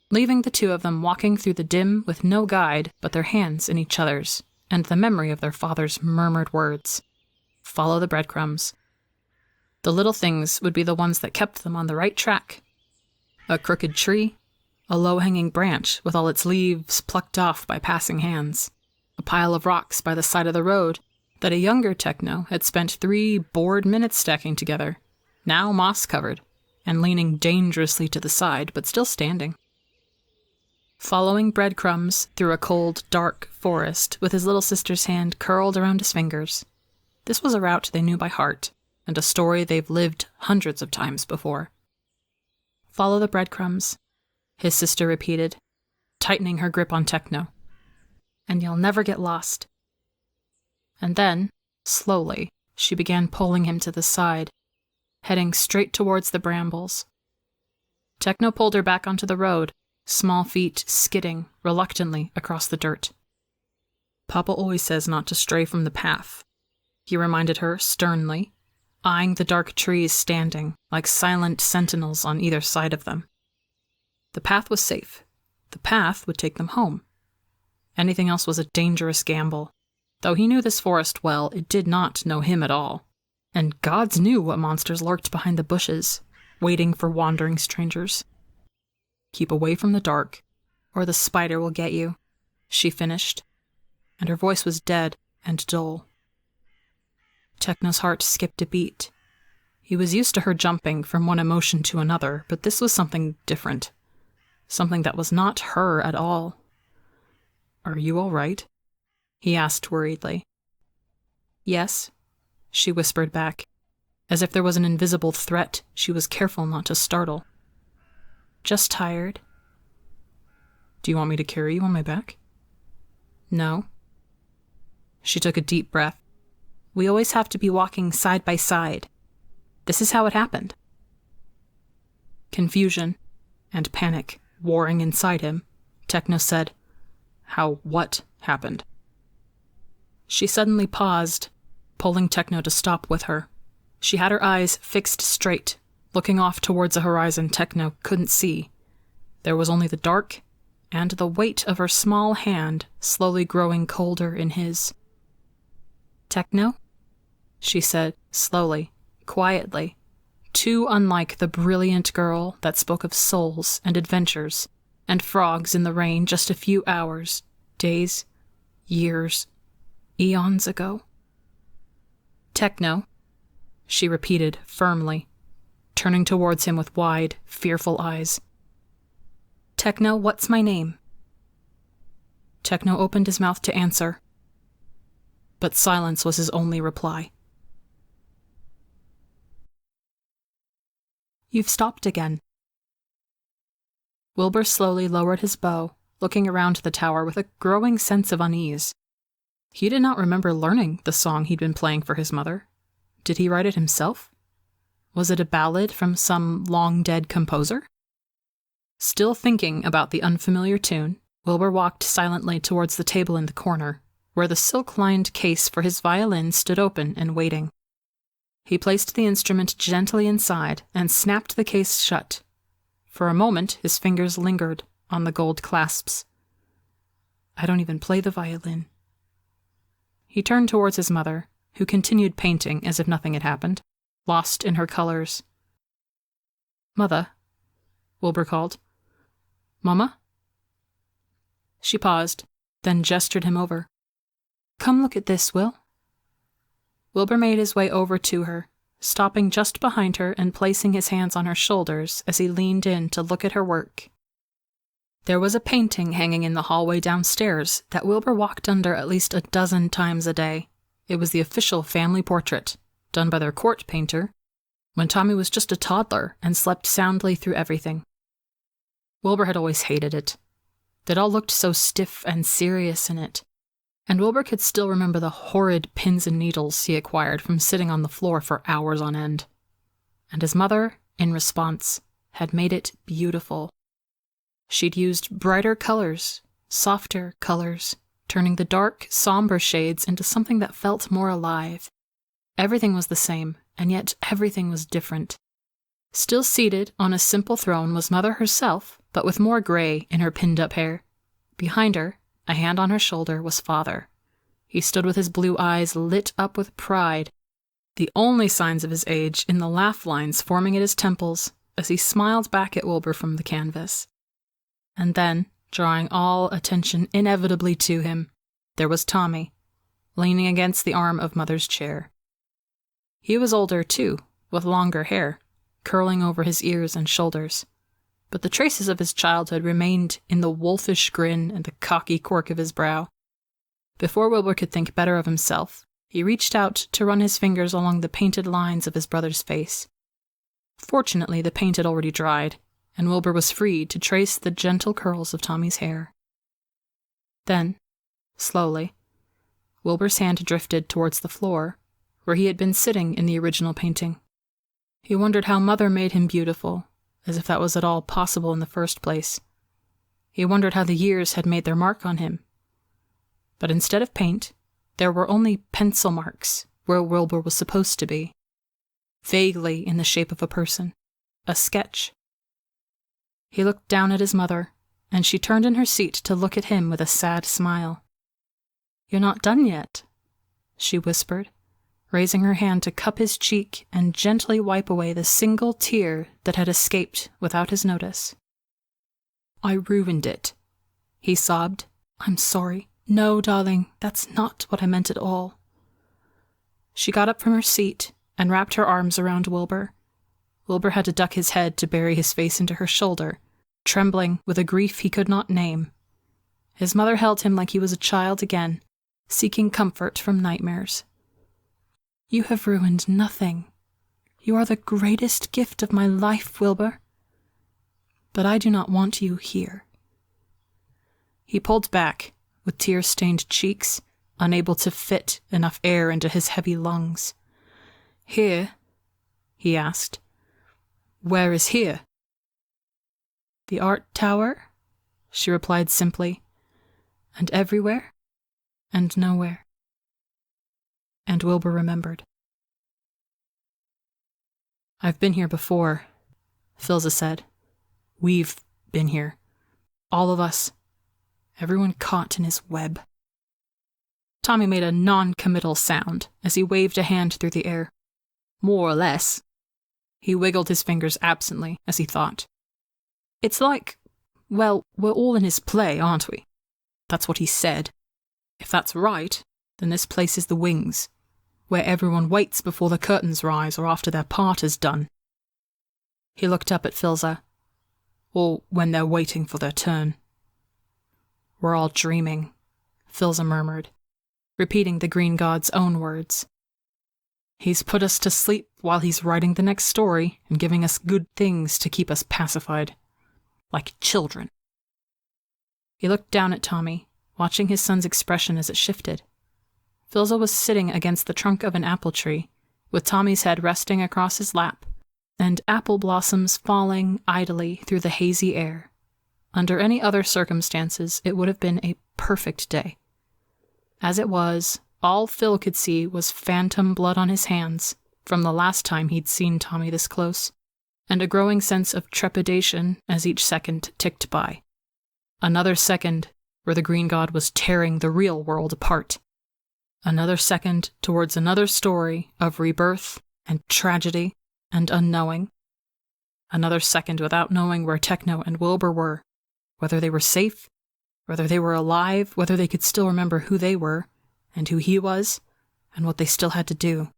leaving the two of them walking through the dim with no guide but their hands in each other's and the memory of their father's murmured words. Follow the breadcrumbs. The little things would be the ones that kept them on the right track. A crooked tree, a low-hanging branch with all its leaves plucked off by passing hands, a pile of rocks by the side of the road that a younger techno had spent 3 bored minutes stacking together, now moss-covered and leaning dangerously to the side, but still standing. Following breadcrumbs through a cold, dark forest with his little sister's hand curled around his fingers. This was a route they knew by heart, and a story they've lived hundreds of times before. "Follow the breadcrumbs," his sister repeated, tightening her grip on Techno. "And you'll never get lost." And then, slowly, she began pulling him to the side, heading straight towards the brambles. Techno pulled her back onto the road, small feet skidding reluctantly across the dirt. "Papa always says not to stray from the path," he reminded her sternly, eyeing the dark trees standing like silent sentinels on either side of them. The path was safe. The path would take them home. Anything else was a dangerous gamble. Though he knew this forest well, it did not know him at all. And gods knew what monsters lurked behind the bushes, waiting for wandering strangers. "Keep away from the dark, or the spider will get you," she finished, and her voice was dead and dull. Techno's heart skipped a beat. He was used to her jumping from one emotion to another, but this was something different. Something that was not her at all. "Are you all right?" he asked worriedly. "Yes," she whispered back, as if there was an invisible threat she was careful not to startle. "Just tired." "Do you want me to carry you on my back?" "No." She took a deep breath. "We always have to be walking side by side. This is how it happened." Confusion and panic warring inside him, Techno said, "How what happened?" She suddenly paused, pulling Techno to stop with her. She had her eyes fixed straight, looking off towards a horizon Techno couldn't see. There was only the dark and the weight of her small hand slowly growing colder in his. "Techno?" she said, slowly, quietly, too unlike the brilliant girl that spoke of souls and adventures and frogs in the rain just a few hours, days, years, eons ago. "Techno," she repeated firmly, turning towards him with wide, fearful eyes. "Techno, what's my name?" Techno opened his mouth to answer, but silence was his only reply. "You've stopped again." Wilbur slowly lowered his bow looking around the tower with a growing sense of unease. He did not remember learning the song he'd been playing for his mother. Did he write it himself? Was it a ballad from some long-dead composer? Still thinking about the unfamiliar tune, Wilbur walked silently towards the table in the corner, where the silk-lined case for his violin stood open and waiting. He placed the instrument gently inside and snapped the case shut. For a moment, his fingers lingered on the gold clasps. I don't even play the violin. He turned towards his mother, who continued painting as if nothing had happened, lost in her colors. "Mother," Wilbur called. "Mama?" She paused, then gestured him over. "Come look at this, Will." Wilbur made his way over to her, stopping just behind her and placing his hands on her shoulders as he leaned in to look at her work. There was a painting hanging in the hallway downstairs that Wilbur walked under at least a dozen times a day. It was the official family portrait, done by their court painter, when Tommy was just a toddler and slept soundly through everything. Wilbur had always hated it. It all looked so stiff and serious in it, and Wilbur could still remember the horrid pins and needles he acquired from sitting on the floor for hours on end. And his mother, in response, had made it beautiful. She'd used brighter colors, softer colors, turning the dark, somber shades into something that felt more alive. Everything was the same, and yet everything was different. Still seated on a simple throne was Mother herself, but with more gray in her pinned-up hair. Behind her, a hand on her shoulder, was Father. He stood with his blue eyes lit up with pride, the only signs of his age in the laugh lines forming at his temples as he smiled back at Wilbur from the canvas. And then, drawing all attention inevitably to him, there was Tommy, leaning against the arm of Mother's chair. He was older, too, with longer hair, curling over his ears and shoulders, but the traces of his childhood remained in the wolfish grin and the cocky quirk of his brow. Before Wilbur could think better of himself, he reached out to run his fingers along the painted lines of his brother's face. Fortunately, the paint had already dried, and Wilbur was free to trace the gentle curls of Tommy's hair. Then, slowly, Wilbur's hand drifted towards the floor, where he had been sitting in the original painting. He wondered how Mother made him beautiful, as if that was at all possible in the first place. He wondered how the years had made their mark on him. But instead of paint, there were only pencil marks where Wilbur was supposed to be, vaguely in the shape of a person, a sketch. He looked down at his mother, and she turned in her seat to look at him with a sad smile. "You're not done yet," she whispered, raising her hand to cup his cheek and gently wipe away the single tear that had escaped without his notice. "I ruined it," he sobbed. "I'm sorry. No, darling, that's not what I meant at all." She got up from her seat and wrapped her arms around Wilbur. Wilbur had to duck his head to bury his face into her shoulder, trembling with a grief he could not name. His mother held him like he was a child again, seeking comfort from nightmares. "You have ruined nothing. You are the greatest gift of my life, Wilbur. But I do not want you here." He pulled back, with tear-stained cheeks, unable to fit enough air into his heavy lungs. "Here?" he asked. "Where is here?" "The art tower," she replied simply, "and everywhere, and nowhere." And Wilbur remembered. "I've been here before," Philza said. "We've been here. All of us. Everyone caught in his web." Tommy made a non-committal sound as he waved a hand through the air. "More or less." He wiggled his fingers absently as he thought. "It's like, well, we're all in his play, aren't we? That's what he said. If that's right, then this place is the wings, where everyone waits before the curtains rise or after their part is done." He looked up at Philza. "Or when they're waiting for their turn." "We're all dreaming," Philza murmured, repeating the Green God's own words. "He's put us to sleep while he's writing the next story and giving us good things to keep us pacified. Like children." He looked down at Tommy, watching his son's expression as it shifted. Philza was sitting against the trunk of an apple tree, with Tommy's head resting across his lap, and apple blossoms falling idly through the hazy air. Under any other circumstances, it would have been a perfect day. As it was, all Phil could see was phantom blood on his hands from the last time he'd seen Tommy this close, and a growing sense of trepidation as each second ticked by. Another second where the green god was tearing the real world apart. Another second towards another story of rebirth and tragedy and unknowing. Another second without knowing where Techno and Wilbur were, whether they were safe, whether they were alive, whether they could still remember who they were, and who he was, and what they still had to do.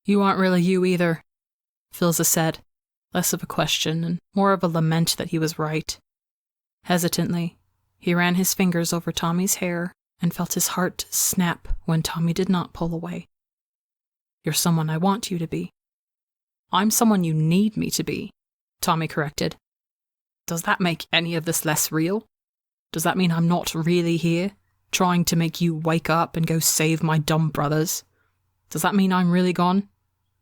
"You aren't really you either," Philza said, less of a question and more of a lament that he was right. Hesitantly, he ran his fingers over Tommy's hair and felt his heart snap when Tommy did not pull away. "You're someone I want you to be." "I'm someone you need me to be," Tommy corrected. "Does that make any of this less real? Does that mean I'm not really here, trying to make you wake up and go save my dumb brothers? Does that mean I'm really gone?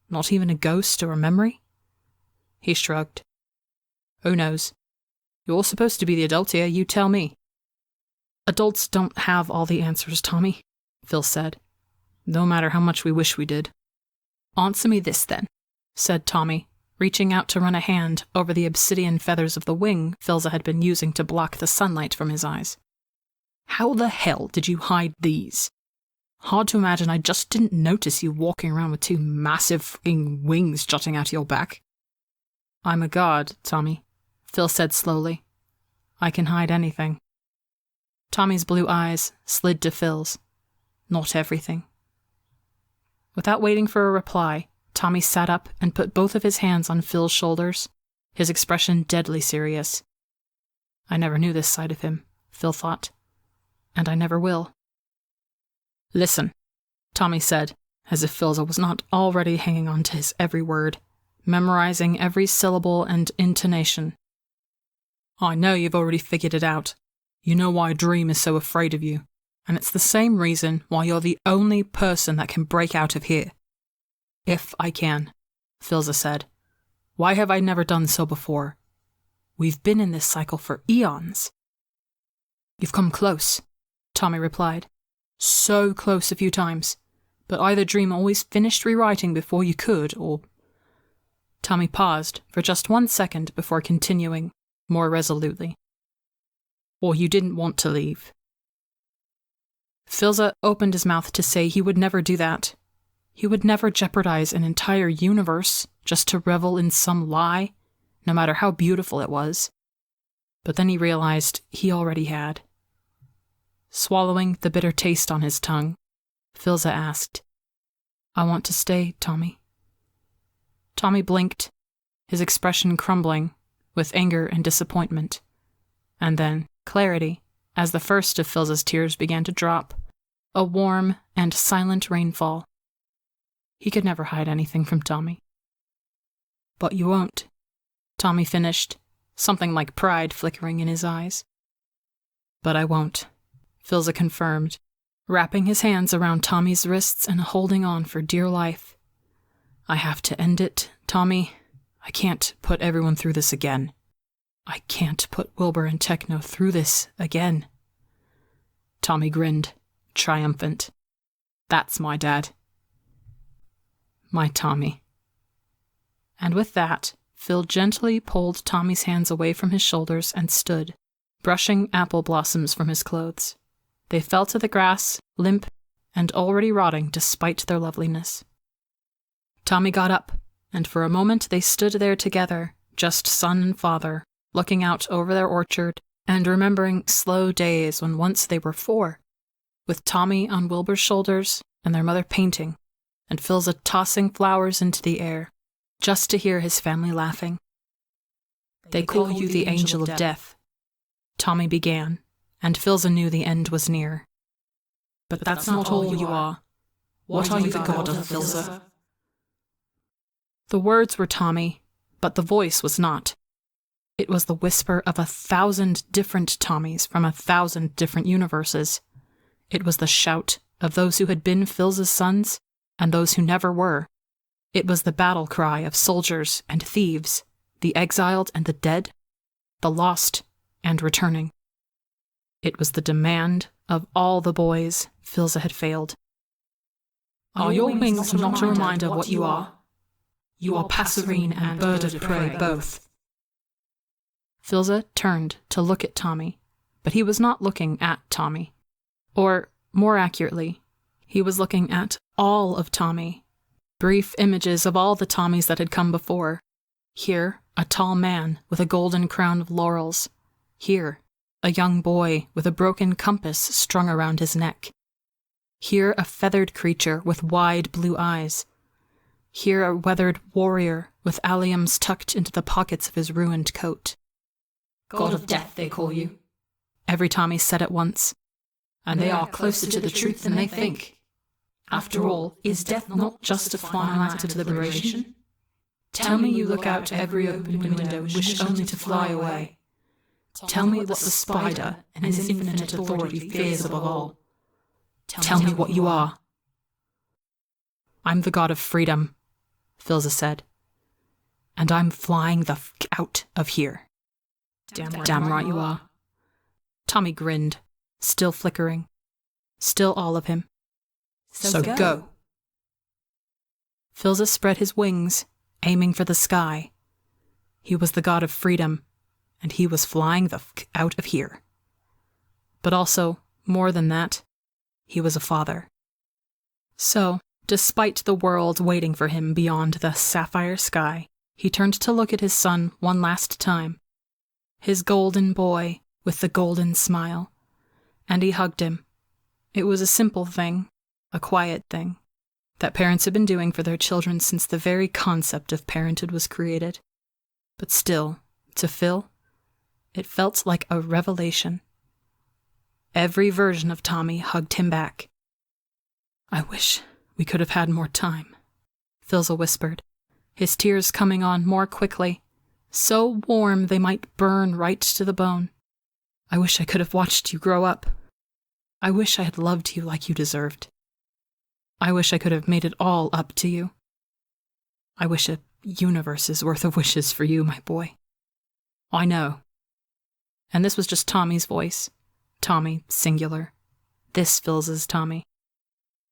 Not even a ghost or a memory?" He shrugged. "Who knows? You're supposed to be the adult here, you tell me." "Adults don't have all the answers, Tommy," Phil said. "No matter how much we wish we did." "Answer me this, then," said Tommy, reaching out to run a hand over the obsidian feathers of the wing Philza had been using to block the sunlight from his eyes. "How the hell did you hide these? Hard to imagine I just didn't notice you walking around with two massive f***ing wings jutting out of your back." "I'm a god, Tommy," Phil said slowly. "I can hide anything." Tommy's blue eyes slid to Phil's. "Not everything." Without waiting for a reply, Tommy sat up and put both of his hands on Phil's shoulders, his expression deadly serious. I never knew this side of him, Phil thought, and I never will. "Listen," Tommy said, as if Philza was not already hanging on to his every word, memorizing every syllable and intonation. "I know you've already figured it out. You know why Dream is so afraid of you, and it's the same reason why you're the only person that can break out of here." "If I can," Philza said. "Why have I never done so before? We've been in this cycle for eons." "You've come close," Tommy replied. "So close a few times, but either Dream always finished rewriting before you could, or—" Tommy paused for just 1 second before continuing, more resolutely. "Or you didn't want to leave." Philza opened his mouth to say he would never do that. He would never jeopardize an entire universe just to revel in some lie, no matter how beautiful it was. But then he realized he already had. Swallowing the bitter taste on his tongue, Philza asked, "I want to stay, Tommy." Tommy blinked, his expression crumbling with anger and disappointment, and then clarity as the first of Philza's tears began to drop, a warm and silent rainfall. He could never hide anything from Tommy. "But you won't," Tommy finished, something like pride flickering in his eyes. "But I won't," Philza confirmed, wrapping his hands around Tommy's wrists and holding on for dear life. "I have to end it, Tommy. I can't put everyone through this again. I can't put Wilbur and Techno through this again." Tommy grinned, triumphant. "That's my dad. My Tommy." And with that, Phil gently pulled Tommy's hands away from his shoulders and stood, brushing apple blossoms from his clothes. They fell to the grass, limp and already rotting despite their loveliness. Tommy got up, and for a moment they stood there together, just son and father, looking out over their orchard and remembering slow days when once they were 4, with Tommy on Wilbur's shoulders and their mother painting, and Philza tossing flowers into the air, just to hear his family laughing. "They call you the Angel of Death," Tommy began, and Philza knew the end was near. "But that's not all you are. What are you the god of, Philza?" The words were Tommy, but the voice was not. It was the whisper of 1,000 different Tommies from 1,000 different universes. It was the shout of those who had been Phil's sons and those who never were. It was the battle cry of soldiers and thieves, the exiled and the dead, the lost and returning. It was the demand of all the boys Philza had failed. Are your wings not a reminder of what you are? You are Passerine and bird of prey both. Philza turned to look at Tommy, but he was not looking at Tommy. Or, more accurately, he was looking at all of Tommy. Brief images of all the Tommies that had come before. Here, a tall man with a golden crown of laurels. Here, a young boy with a broken compass strung around his neck. Here, a feathered creature with wide blue eyes. Here, a weathered warrior with alliums tucked into the pockets of his ruined coat. God of death, they call you. Every Tommy said at once. And they are closer to the truth than they think. After all, is death not just a final act of liberation? Tell me you look out every open window and wish only to fly away. Tell me what the spider and his infinite authority fears above all. Tell me what you are. I'm the god of freedom, Philza said. And I'm flying the f*** out of here. Damn right you are. Tommy grinned, still flickering. Still all of him. So go. Philza spread his wings, aiming for the sky. He was the god of freedom, and he was flying the f*** out of here. But also, more than that, he was a father. So, despite the world waiting for him beyond the sapphire sky, he turned to look at his son one last time. His golden boy with the golden smile. And he hugged him. It was a simple thing, a quiet thing, that parents had been doing for their children since the very concept of parenthood was created. But still, to Phil, it felt like a revelation. Every version of Tommy hugged him back. I wish we could have had more time, Philza whispered, his tears coming on more quickly, so warm they might burn right to the bone. I wish I could have watched you grow up. I wish I had loved you like you deserved. I wish I could have made it all up to you. I wish a universe's worth of wishes for you, my boy. I know. And this was just Tommy's voice. Tommy, singular. This Philza's Tommy.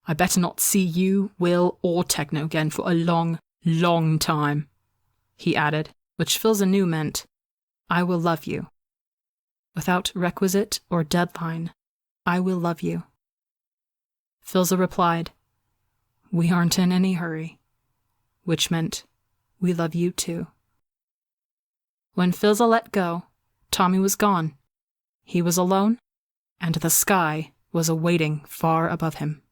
I better not see you, Will, or Techno again for a long, long time, he added, which Philza knew meant, I will love you. Without requisite or deadline, I will love you. Philza replied, we aren't in any hurry, which meant, we love you too. When Philza let go, Tommy was gone. He was alone, and the sky was awaiting far above him.